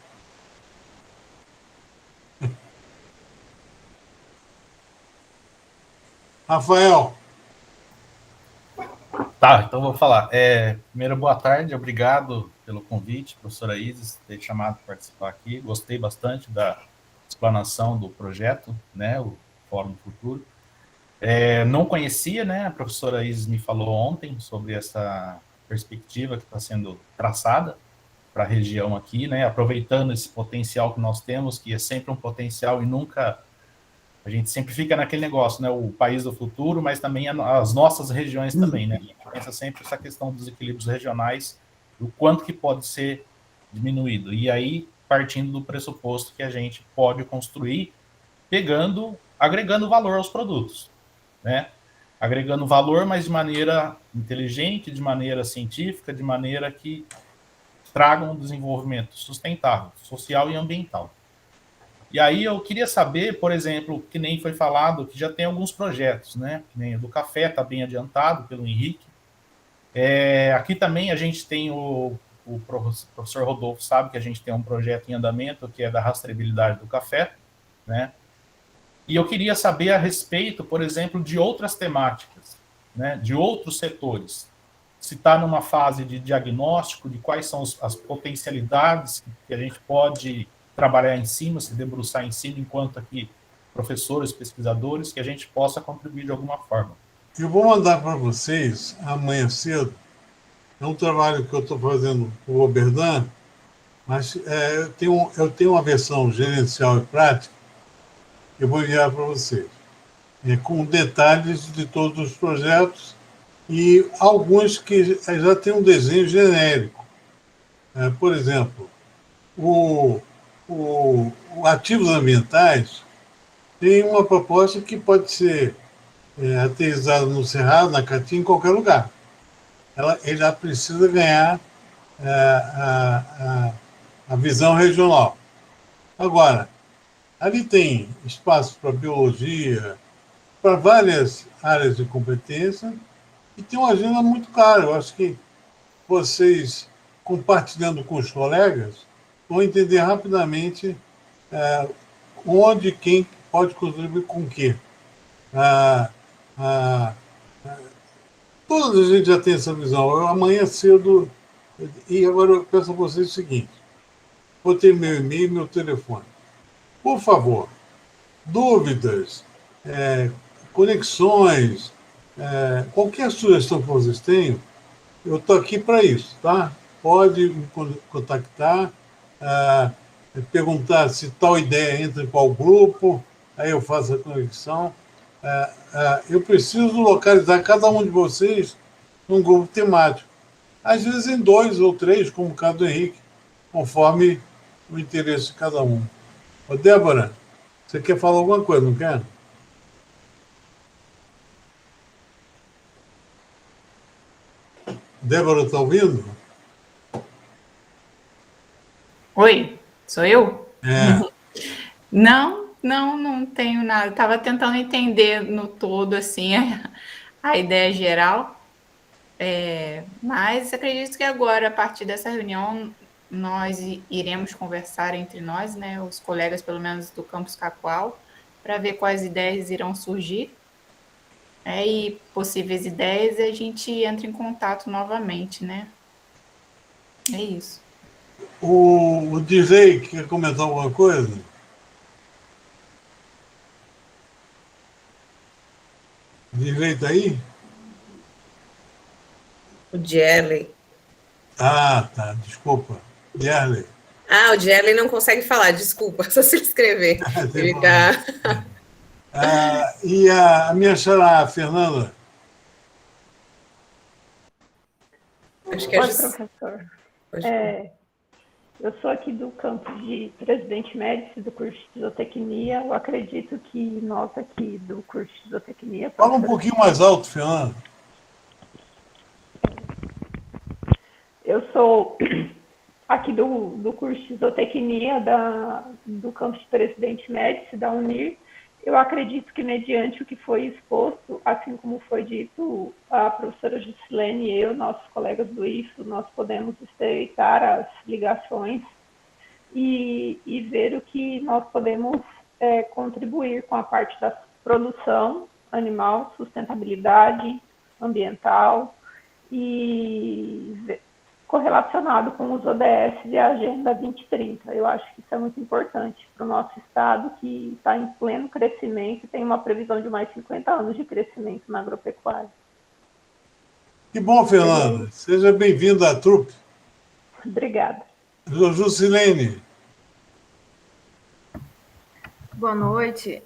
Rafael,
Tá, então vou falar. Primeiro, boa tarde, obrigado pelo convite, professora Isis, ter chamado para participar aqui. Gostei bastante da explanação do projeto, né, o Fórum Futuro. Não conhecia, né, a professora Isis me falou ontem sobre essa perspectiva que está sendo traçada para a região aqui, né, aproveitando esse potencial que nós temos, que é sempre um potencial e nunca... A gente sempre fica naquele negócio, né? O país do futuro, mas também as nossas regiões também, né? A gente pensa sempre essa questão dos equilíbrios regionais, o quanto que pode ser diminuído. E aí, partindo do pressuposto que a gente pode construir, agregando valor aos produtos, né? Agregando valor, mas de maneira inteligente, de maneira científica, de maneira que traga um desenvolvimento sustentável, social e ambiental. E aí eu queria saber, por exemplo, que nem foi falado, que já tem alguns projetos, né? Que nem o do café, está bem adiantado pelo Henrique. Aqui também a gente tem o professor Rodolfo sabe que a gente tem um projeto em andamento, que é da rastreabilidade do café, né? E eu queria saber a respeito, por exemplo, de outras temáticas, né? De outros setores. Se está numa fase de diagnóstico, de quais são as potencialidades que a gente pode trabalhar em cima, se debruçar em cima, enquanto aqui professores, pesquisadores, que a gente possa contribuir de alguma forma.
eu vou mandar para vocês amanhã cedo. É um trabalho que eu estou fazendo com o Oberdan, mas eu tenho uma versão gerencial e prática que eu vou enviar para vocês, com detalhes de todos os projetos e alguns que já tem um desenho genérico. Por exemplo, o ativos ambientais tem uma proposta que pode ser aterrissada no Cerrado, na Caatinga, em qualquer lugar. Ele já precisa ganhar a visão regional. Agora, ali tem espaço para biologia, para várias áreas de competência, e tem uma agenda muito clara. Eu acho que vocês, compartilhando com os colegas, vão entender rapidamente onde quem pode contribuir com o quê. Toda a gente já tem essa visão. Eu, amanhã cedo, e agora eu peço a vocês o seguinte, vou ter meu e-mail e meu telefone. Por favor, dúvidas, conexões, qualquer sugestão que vocês tenham, eu estou aqui para isso, tá? Pode me contactar, perguntar se tal ideia entra em qual grupo, aí eu faço a conexão. Eu preciso localizar cada um de vocês num grupo temático. Às vezes em 2 ou 3, como o caso do Henrique, conforme o interesse de cada um. Ô, Débora, você quer falar alguma coisa, não quer? Débora, está ouvindo?
Oi, sou eu?
É.
Não tenho nada. Estava tentando entender no todo, assim, a ideia geral. Mas acredito que agora, a partir dessa reunião, nós iremos conversar entre nós, né, os colegas, pelo menos, do Campus Cacoal, para ver quais ideias irão surgir. E possíveis ideias, a gente entra em contato novamente, né? É isso.
O DJ quer comentar alguma coisa? DJ está aí?
O Jelly.
Ah, tá, desculpa. Yerley.
O Jelly não consegue falar, desculpa, só se ele escrever. Ele tá...
E a minha xará, a Fernanda?
Acho que
Oi, professor.
Pode...
Eu sou aqui do campus de Presidente Médici, do curso de Zootecnia. Eu acredito que nós aqui do curso de Zootecnia...
Fala um pouquinho mais alto, Fernanda.
Eu sou aqui do curso de Zootecnia do campus de Presidente Médici, da Unir. Eu acredito que, mediante o que foi exposto, assim como foi dito, a professora Juscelene e eu, nossos colegas do IFO, nós podemos estreitar as ligações e ver o que nós podemos contribuir com a parte da produção animal, sustentabilidade ambiental e correlacionado com os ODS e a Agenda 2030. Eu acho que isso é muito importante para o nosso estado, que está em pleno crescimento e tem uma previsão de mais 50 anos de crescimento na agropecuária.
Que bom, Fernanda. Seja bem-vinda à trupe.
Obrigada.
Juscelene.
Boa noite.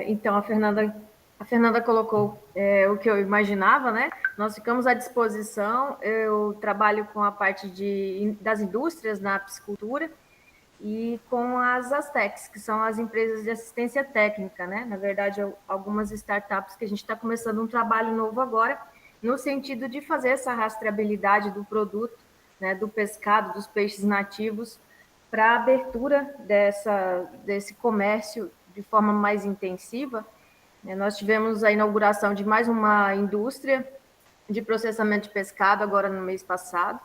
Então, a Fernanda colocou o que eu imaginava, né? Nós ficamos à disposição. Eu trabalho com a parte das indústrias na piscicultura e com as Astecs, que são as empresas de assistência técnica, né? Na verdade, algumas startups que a gente está começando um trabalho novo agora, no sentido de fazer essa rastreabilidade do produto, né? Do pescado, dos peixes nativos, para a abertura desse comércio de forma mais intensiva. Nós tivemos a inauguração de mais uma indústria de processamento de pescado agora no mês passado,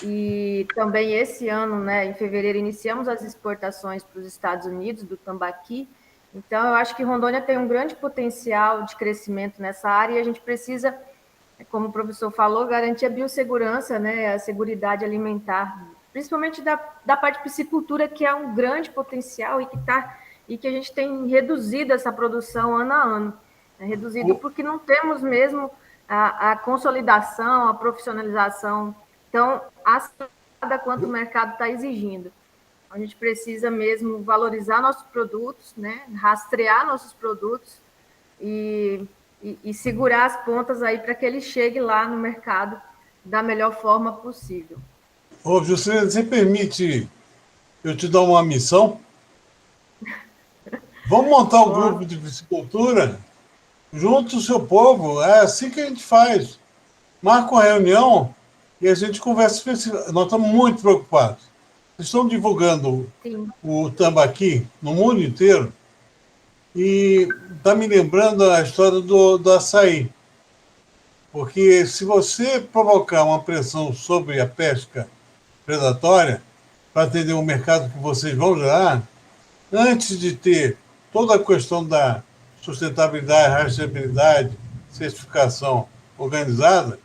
e também esse ano, né, em fevereiro, iniciamos as exportações para os Estados Unidos do tambaqui. Então, eu acho que Rondônia tem um grande potencial de crescimento nessa área e a gente precisa, como o professor falou, garantir a biossegurança, né, a seguridade alimentar, principalmente da parte de piscicultura, que é um grande potencial e que a gente tem reduzido essa produção ano a ano. Reduzido porque não temos mesmo a consolidação, a profissionalização tão acelerada quanto o mercado está exigindo. A gente precisa mesmo valorizar nossos produtos, né? Rastrear nossos produtos e segurar as pontas aí para que ele chegue lá no mercado da melhor forma possível.
Ô, Juscelene, você permite eu te dar uma missão? Vamos montar um grupo de piscicultura? Junte o seu povo, é assim que a gente faz. Marca uma reunião e a gente conversa. Nós estamos muito preocupados. Eles estão divulgando o tambaqui no mundo inteiro e está me lembrando a história do açaí. Porque se você provocar uma pressão sobre a pesca predatória para atender o mercado que vocês vão gerar, antes de ter toda a questão da sustentabilidade, rastreabilidade, certificação organizada,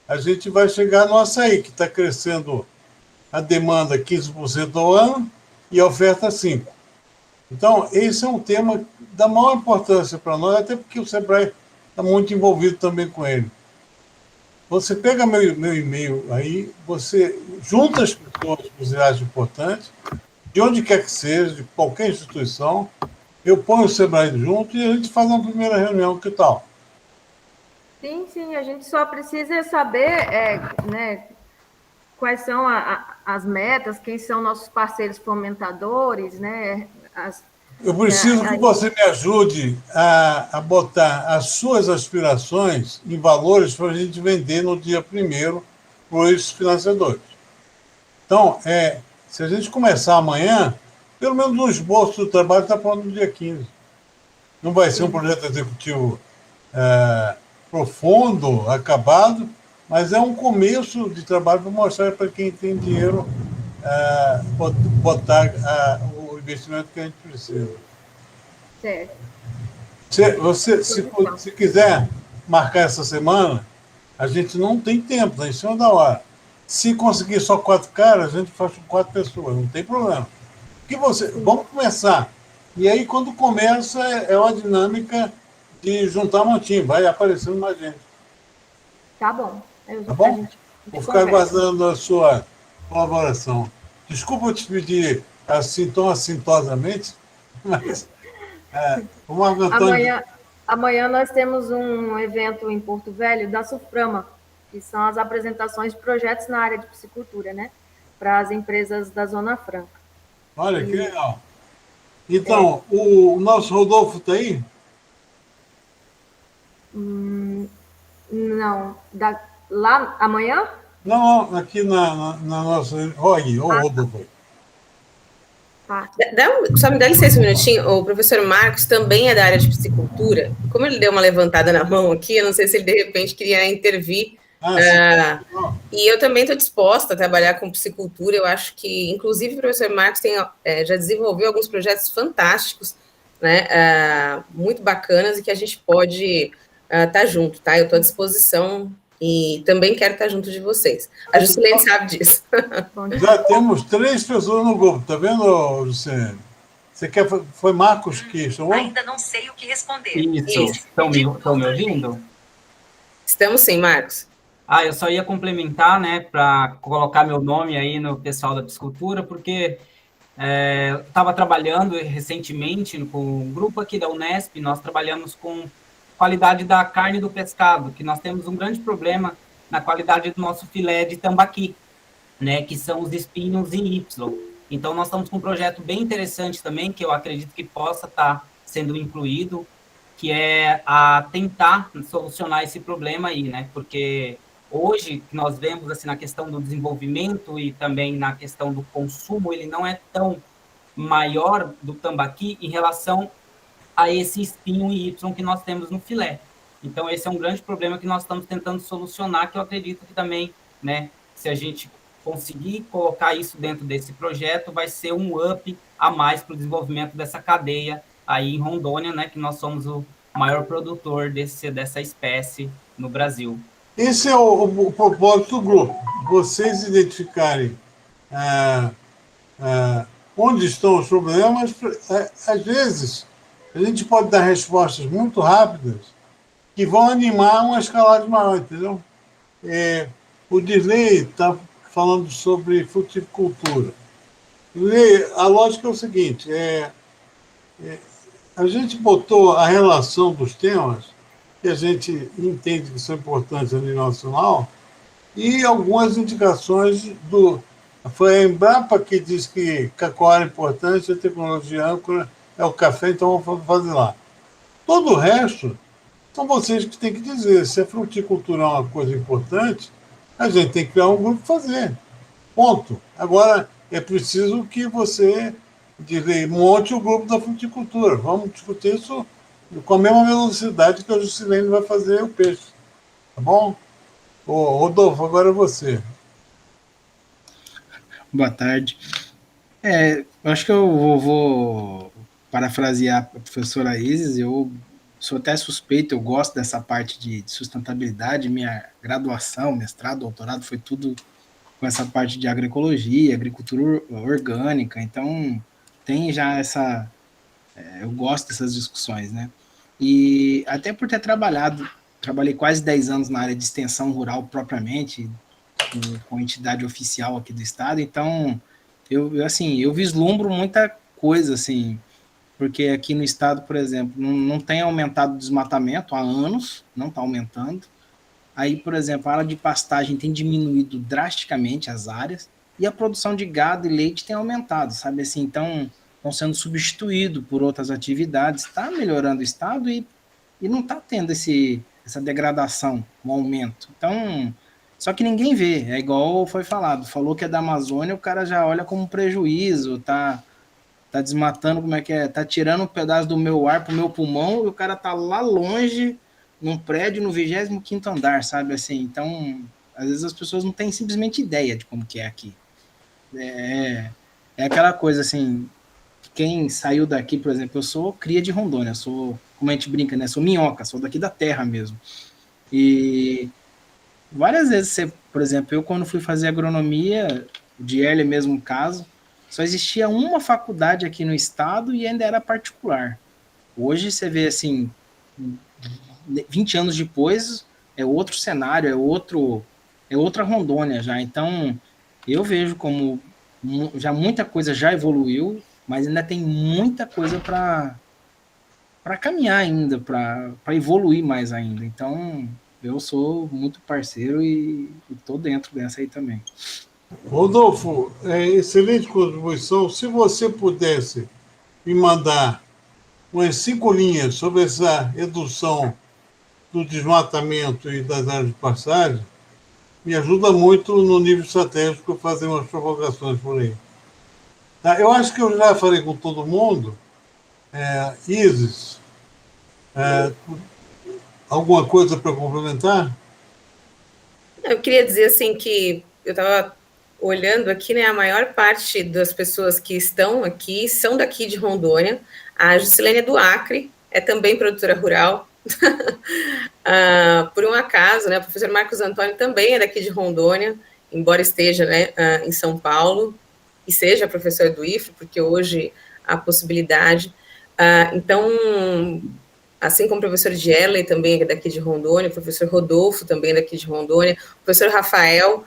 a gente vai chegar no açaí, que está crescendo a demanda 15% ao ano e a oferta 5%. Então, esse é um tema da maior importância para nós, até porque o SEBRAE está muito envolvido também com ele. Você pega meu e-mail aí, você junta as pessoas que você acha importantes, de onde quer que seja, de qualquer instituição, eu ponho o SEBRAE junto e a gente faz uma primeira reunião, que tal?
Sim, a gente só precisa saber né, quais são as metas, quem são nossos parceiros fomentadores, né?
Eu preciso que você me ajude a botar as suas aspirações em valores para a gente vender no dia 1º para os financiadores. Então, se a gente começar amanhã, pelo menos o esboço do trabalho está pronto no dia 15. Não vai ser um projeto executivo profundo, acabado, mas é um começo de trabalho para mostrar para quem tem dinheiro botar o investimento que a gente precisa.
Certo.
Se quiser marcar essa semana, a gente não tem tempo, está em cima da hora. Se conseguir só 4 caras, a gente faz com 4 pessoas, não tem problema. Vamos começar. E aí, quando começa, é uma dinâmica de juntar montinho, vai aparecendo mais gente.
Tá bom.
Tá bom? Vou ficar aguardando a sua colaboração. Desculpa eu te pedir assim tão assintosamente, mas o Marco Antônio...
Amanhã nós temos um evento em Porto Velho da Suframa, que são as apresentações de projetos na área de piscicultura, né? Para as empresas da Zona Franca.
Olha, que legal. Então, o nosso Rodolfo está aí?
Não. Lá amanhã?
Não, aqui na nossa... Olha, o Rodolfo.
Fato.
Só me dá licença um minutinho. O professor Marcos também é da área de piscicultura. Como ele deu uma levantada na mão aqui, eu não sei se ele de repente queria intervir. E eu também estou disposta a trabalhar com piscicultura. Eu acho que, inclusive, o professor Marcos já desenvolveu alguns projetos fantásticos, né, muito bacanas, e que a gente pode estar junto, tá? Eu estou à disposição e também quero estar junto de vocês. A Juscelene sabe disso.
Já temos 3 pessoas no grupo, tá vendo, Juscelene? Você quer... Foi Marcos que chamou?
Ainda não sei o que responder.
Isso. Estão me ouvindo?
Estamos sim, Marcos.
Eu só ia complementar, né, para colocar meu nome aí no pessoal da piscicultura, porque eu estava trabalhando recentemente com um grupo aqui da Unesp. Nós trabalhamos com qualidade da carne do pescado, que nós temos um grande problema na qualidade do nosso filé de tambaqui, né, que são os espinhos em Y. Então, nós estamos com um projeto bem interessante também, que eu acredito que possa estar sendo incluído, que é a tentar solucionar esse problema aí, né, porque hoje nós vemos, assim, na questão do desenvolvimento e também na questão do consumo, ele não é tão maior do tambaqui em relação a esse espinho Y que nós temos no filé. Então, esse é um grande problema que nós estamos tentando solucionar, que eu acredito que também, né, se a gente conseguir colocar isso dentro desse projeto, vai ser um up a mais para o desenvolvimento dessa cadeia aí em Rondônia, né, que nós somos o maior produtor dessa espécie no Brasil.
Esse é o propósito do grupo, vocês identificarem onde estão os problemas. Às vezes, a gente pode dar respostas muito rápidas que vão animar uma escalada maior, entendeu? O Dirley está falando sobre fruticultura. A lógica é o seguinte, a gente botou a relação dos temas, que a gente entende que são importantes a nível nacional, e algumas indicações foi a Embrapa que diz que cacau é importante, a tecnologia âncora é o café, então vamos fazer lá. Todo o resto são vocês que têm que dizer. Se a fruticultura é uma coisa importante, a gente tem que criar um grupo para fazer. Ponto. Agora, é preciso que você monte o grupo da fruticultura. Vamos discutir isso com a mesma velocidade que a Juscelene vai fazer o peixe. Tá bom? Rodolfo, agora é você.
Boa tarde. Eu acho que eu vou parafrasear a professora Isis. Eu sou até suspeito, eu gosto dessa parte de sustentabilidade. Minha graduação, mestrado, doutorado, foi tudo com essa parte de agroecologia, agricultura orgânica. Então, tem já eu gosto dessas discussões, né? E até por ter trabalhei quase 10 anos na área de extensão rural propriamente, com entidade oficial aqui do estado. Então, eu vislumbro muita coisa, assim, porque aqui no estado, por exemplo, não tem aumentado o desmatamento há anos, não está aumentando. Aí, por exemplo, a área de pastagem tem diminuído drasticamente as áreas, e a produção de gado e leite tem aumentado, sabe assim? Então, estão sendo substituídos por outras atividades, está melhorando o estado e não está tendo essa degradação, um aumento. Então, só que ninguém vê, é igual foi falado, falou que é da Amazônia, o cara já olha como um prejuízo, tá desmatando, como é que é? Tá tirando um pedaço do meu ar pro meu pulmão, e o cara tá lá longe, num prédio, no 25º andar, sabe assim? Então, às vezes as pessoas não têm simplesmente ideia de como que é aqui. É aquela coisa assim, quem saiu daqui, por exemplo, eu sou cria de Rondônia, sou, como a gente brinca, né? Sou minhoca, sou daqui da terra mesmo. E várias vezes, por exemplo, eu quando fui fazer agronomia, de Erle mesmo caso, só existia uma faculdade aqui no estado e ainda era particular. Hoje você vê assim, 20 anos depois, é outro cenário, é outra Rondônia já. Então, eu vejo como já muita coisa já evoluiu, mas ainda tem muita coisa para caminhar ainda, para evoluir mais ainda. Então, eu sou muito parceiro e estou dentro dessa aí também.
Rodolfo, excelente contribuição. Se você pudesse me mandar umas 5 linhas sobre essa redução do desmatamento e das áreas de pastagem, me ajuda muito no nível estratégico fazer umas provocações por aí. Tá? Eu acho que eu já falei com todo mundo. Isis, alguma coisa para complementar?
Eu queria dizer assim que eu estava olhando aqui, né, a maior parte das pessoas que estão aqui são daqui de Rondônia. A Juscelene é do Acre, é também produtora rural. Por um acaso, né, o professor Marcos Antônio também é daqui de Rondônia, embora esteja, né, em São Paulo, e seja professor do IFRO, porque hoje há possibilidade. Então, assim como o professor Gelli também é daqui de Rondônia, o professor Rodolfo também é daqui de Rondônia, o professor Rafael,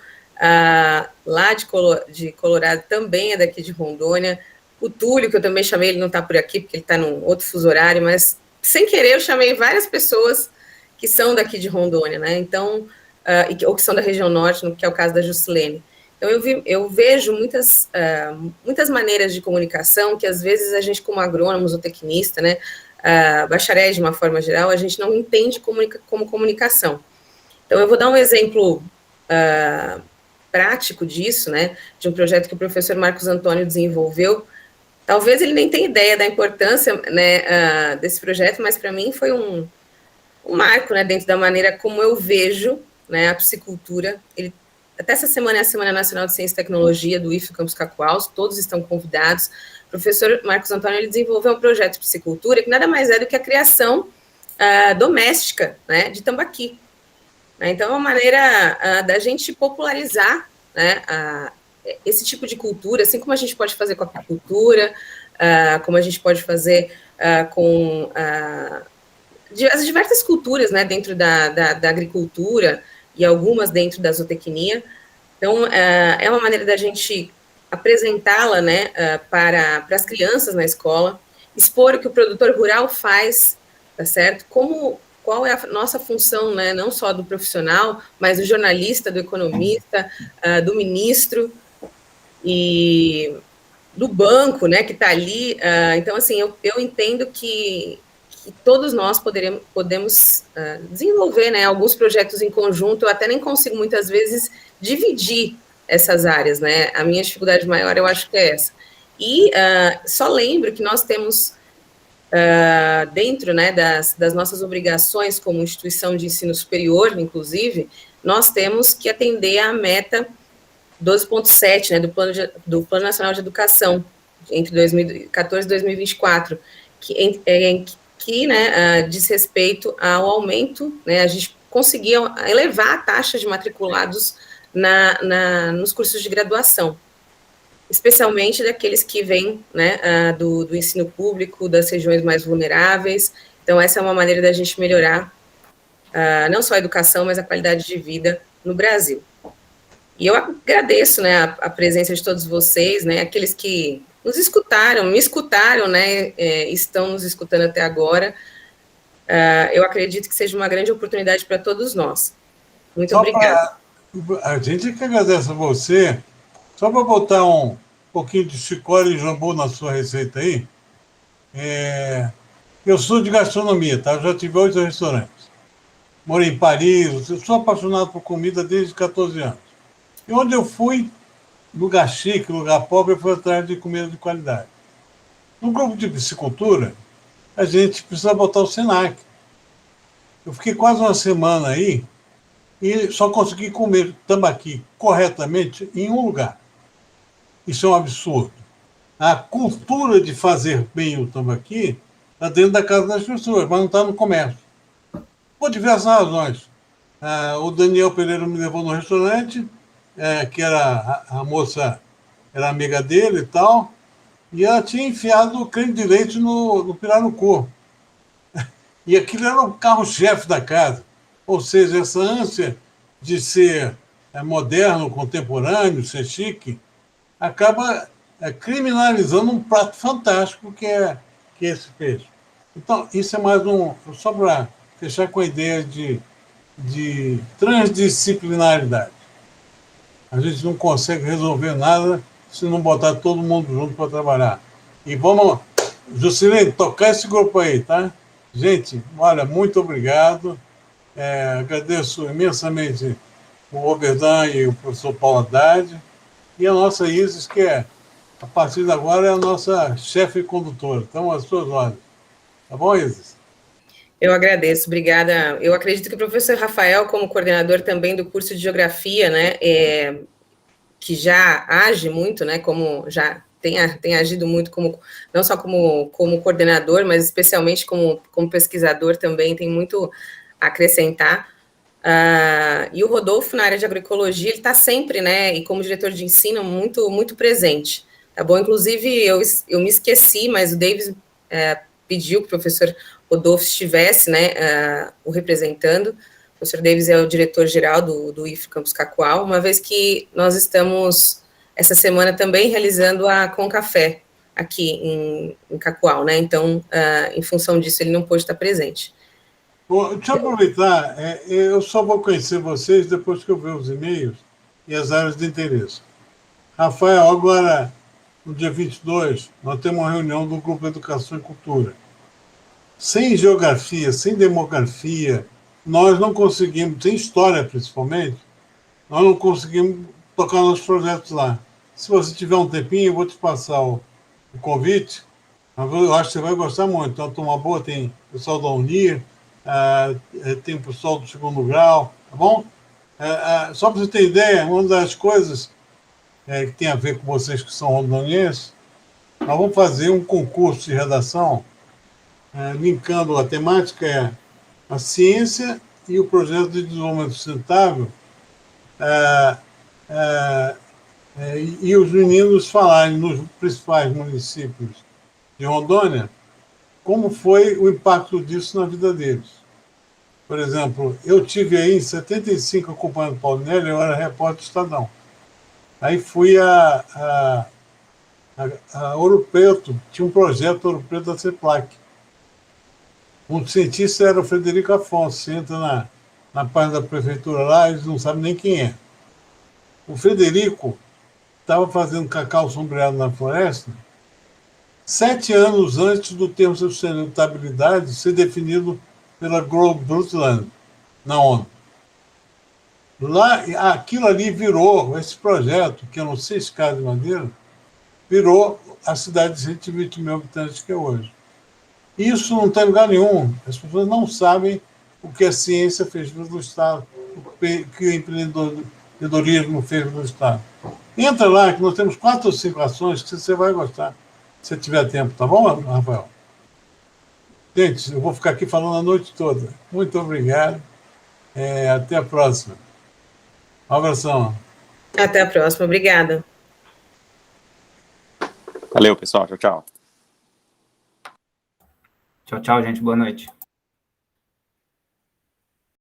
lá de Colorado, também é daqui de Rondônia, o Túlio, que eu também chamei, ele não está por aqui, porque ele está num outro fuso horário, mas, sem querer, eu chamei várias pessoas que são daqui de Rondônia, né, então, ou que são da região norte, que é o caso da Juscelene. Então, eu vejo muitas maneiras de comunicação que, às vezes, a gente, como agrônomos ou tecnista, né, bacharéis, de uma forma geral, a gente não entende como comunicação. Então, eu vou dar um exemplo prático disso, né, de um projeto que o professor Marcos Antônio desenvolveu. Talvez ele nem tenha ideia da importância, né, desse projeto, mas, para mim, foi um marco, né, dentro da maneira como eu vejo, né, a piscicultura. Até essa semana é a Semana Nacional de Ciência e Tecnologia do IFRO Campus Cacoal, todos estão convidados. O professor Marcos Antônio, ele desenvolveu um projeto de piscicultura que nada mais é do que a criação doméstica, né, de tambaqui. Então, é uma maneira da gente popularizar, né, esse tipo de cultura, assim como a gente pode fazer com a apicultura, como a gente pode fazer com as diversas culturas, né, dentro da agricultura, e algumas dentro da zootecnia. Então, é uma maneira da gente apresentá-la, né, para as crianças na escola, expor o que o produtor rural faz, tá certo? Qual é a nossa função, né, não só do profissional, mas do jornalista, do economista, do ministro e do banco, né, que está ali. Então, assim, eu entendo que todos nós podemos desenvolver, né, alguns projetos em conjunto. Eu até nem consigo, muitas vezes, dividir essas áreas, né, a minha dificuldade maior, eu acho que é essa. E só lembro que nós temos, dentro, né, das nossas obrigações como instituição de ensino superior, inclusive, nós temos que atender à meta 12.7, né, do Plano Nacional de Educação, entre 2014 e 2024, que né, diz respeito ao aumento, né, a gente conseguia elevar a taxa de matriculados nos cursos de graduação, especialmente daqueles que vêm, né, do ensino público, das regiões mais vulneráveis. Então, essa é uma maneira da gente melhorar não só a educação, mas a qualidade de vida no Brasil. E eu agradeço, né, a presença de todos vocês, né, aqueles que nos escutaram, me escutaram, né, estão nos escutando até agora. Eu acredito que seja uma grande oportunidade para todos nós. Muito obrigada.
A gente que agradece a você. Só para botar um pouquinho de chicória e jambu na sua receita aí, eu sou de gastronomia, tá? Eu já tive 8 restaurantes. Morei em Paris, eu sou apaixonado por comida desde 14 anos. E onde eu fui, lugar chique, lugar pobre, eu fui atrás de comida de qualidade. No grupo de piscicultura, a gente precisa botar o SENAC. Eu fiquei quase uma semana aí e só consegui comer tambaqui corretamente em um lugar. Isso é um absurdo. A cultura de fazer bem o tambaqui está dentro da casa das pessoas, mas não está no comércio. Por diversas razões. O Daniel Pereira me levou no restaurante, que era a moça, era amiga dele e tal, e ela tinha enfiado o creme de leite no pirarucu. E aquilo era o carro-chefe da casa. Ou seja, essa ânsia de ser moderno, contemporâneo, ser chique, acaba criminalizando um prato fantástico que é esse peixe. Então, isso é mais só para fechar com a ideia de transdisciplinaridade. A gente não consegue resolver nada se não botar todo mundo junto para trabalhar. E vamos, Juscelene, tocar esse grupo aí, tá? Gente, olha, muito obrigado. Agradeço imensamente o Oberdan e o professor Paulo Haddad, e a nossa Isis, que é a partir de agora, é a nossa chefe condutora. Então, às suas ordens. Tá bom, Isis?
Eu agradeço, obrigada. Eu acredito que o professor Rafael, como coordenador também do curso de Geografia, né, que já age muito, né, como já tem agido muito, como, não só como coordenador, mas especialmente como pesquisador também, tem muito a acrescentar. E o Rodolfo, na área de agroecologia, ele está sempre, né, e como diretor de ensino, muito presente, tá bom? Inclusive, eu me esqueci, mas o Davis pediu que o professor Rodolfo estivesse, né, o representando. O professor Davis é o diretor-geral do IFRO Campus Cacoal, uma vez que nós estamos, essa semana, também realizando a Concafé aqui em Cacoal, né? Então, em função disso, ele não pôde estar presente.
Bom, deixa eu aproveitar, eu só vou conhecer vocês depois que eu ver os e-mails e as áreas de interesse. Rafael, agora, no dia 22, nós temos uma reunião do Grupo Educação e Cultura. Sem geografia, sem demografia, nós não conseguimos, sem história principalmente, nós não conseguimos tocar nossos projetos lá. Se você tiver um tempinho, eu vou te passar o convite. Eu acho que você vai gostar muito. Então, turma boa, tem o pessoal da Unir, tem o pessoal do segundo grau, tá bom? Só para você ter ideia, uma das coisas que tem a ver com vocês que são rondonienses, nós vamos fazer um concurso de redação linkando a temática a ciência e o projeto de desenvolvimento sustentável, e os meninos falarem nos principais municípios de Rondônia como foi o impacto disso na vida deles. Por exemplo, eu tive aí em 75 acompanhando o Paulinelli, eu era repórter do Estadão. Aí fui a Ouro Preto, tinha um projeto Ouro Preto da CEPLAC. Um cientista era o Frederico Afonso. Você entra na página da prefeitura lá, eles não sabem nem quem é. O Frederico estava fazendo cacau sombreado na floresta 7 anos antes do termo de sustentabilidade ser definido pela Global Brundtland, na ONU. Lá, aquilo ali virou, esse projeto, que eu não sei escada de madeira, virou a cidade de 120 mil habitantes que é hoje. Isso não tem lugar nenhum. As pessoas não sabem o que a ciência fez pelo Estado, o que o empreendedorismo fez pelo Estado. Entra lá, que nós temos 4 ou 5 ações que você vai gostar, se tiver tempo, tá bom, Rafael? Gente, eu vou ficar aqui falando a noite toda. Muito obrigado. Até a próxima. Um abração.
Até a próxima, obrigada.
Valeu, pessoal. Tchau, tchau.
Tchau, tchau, gente. Boa noite.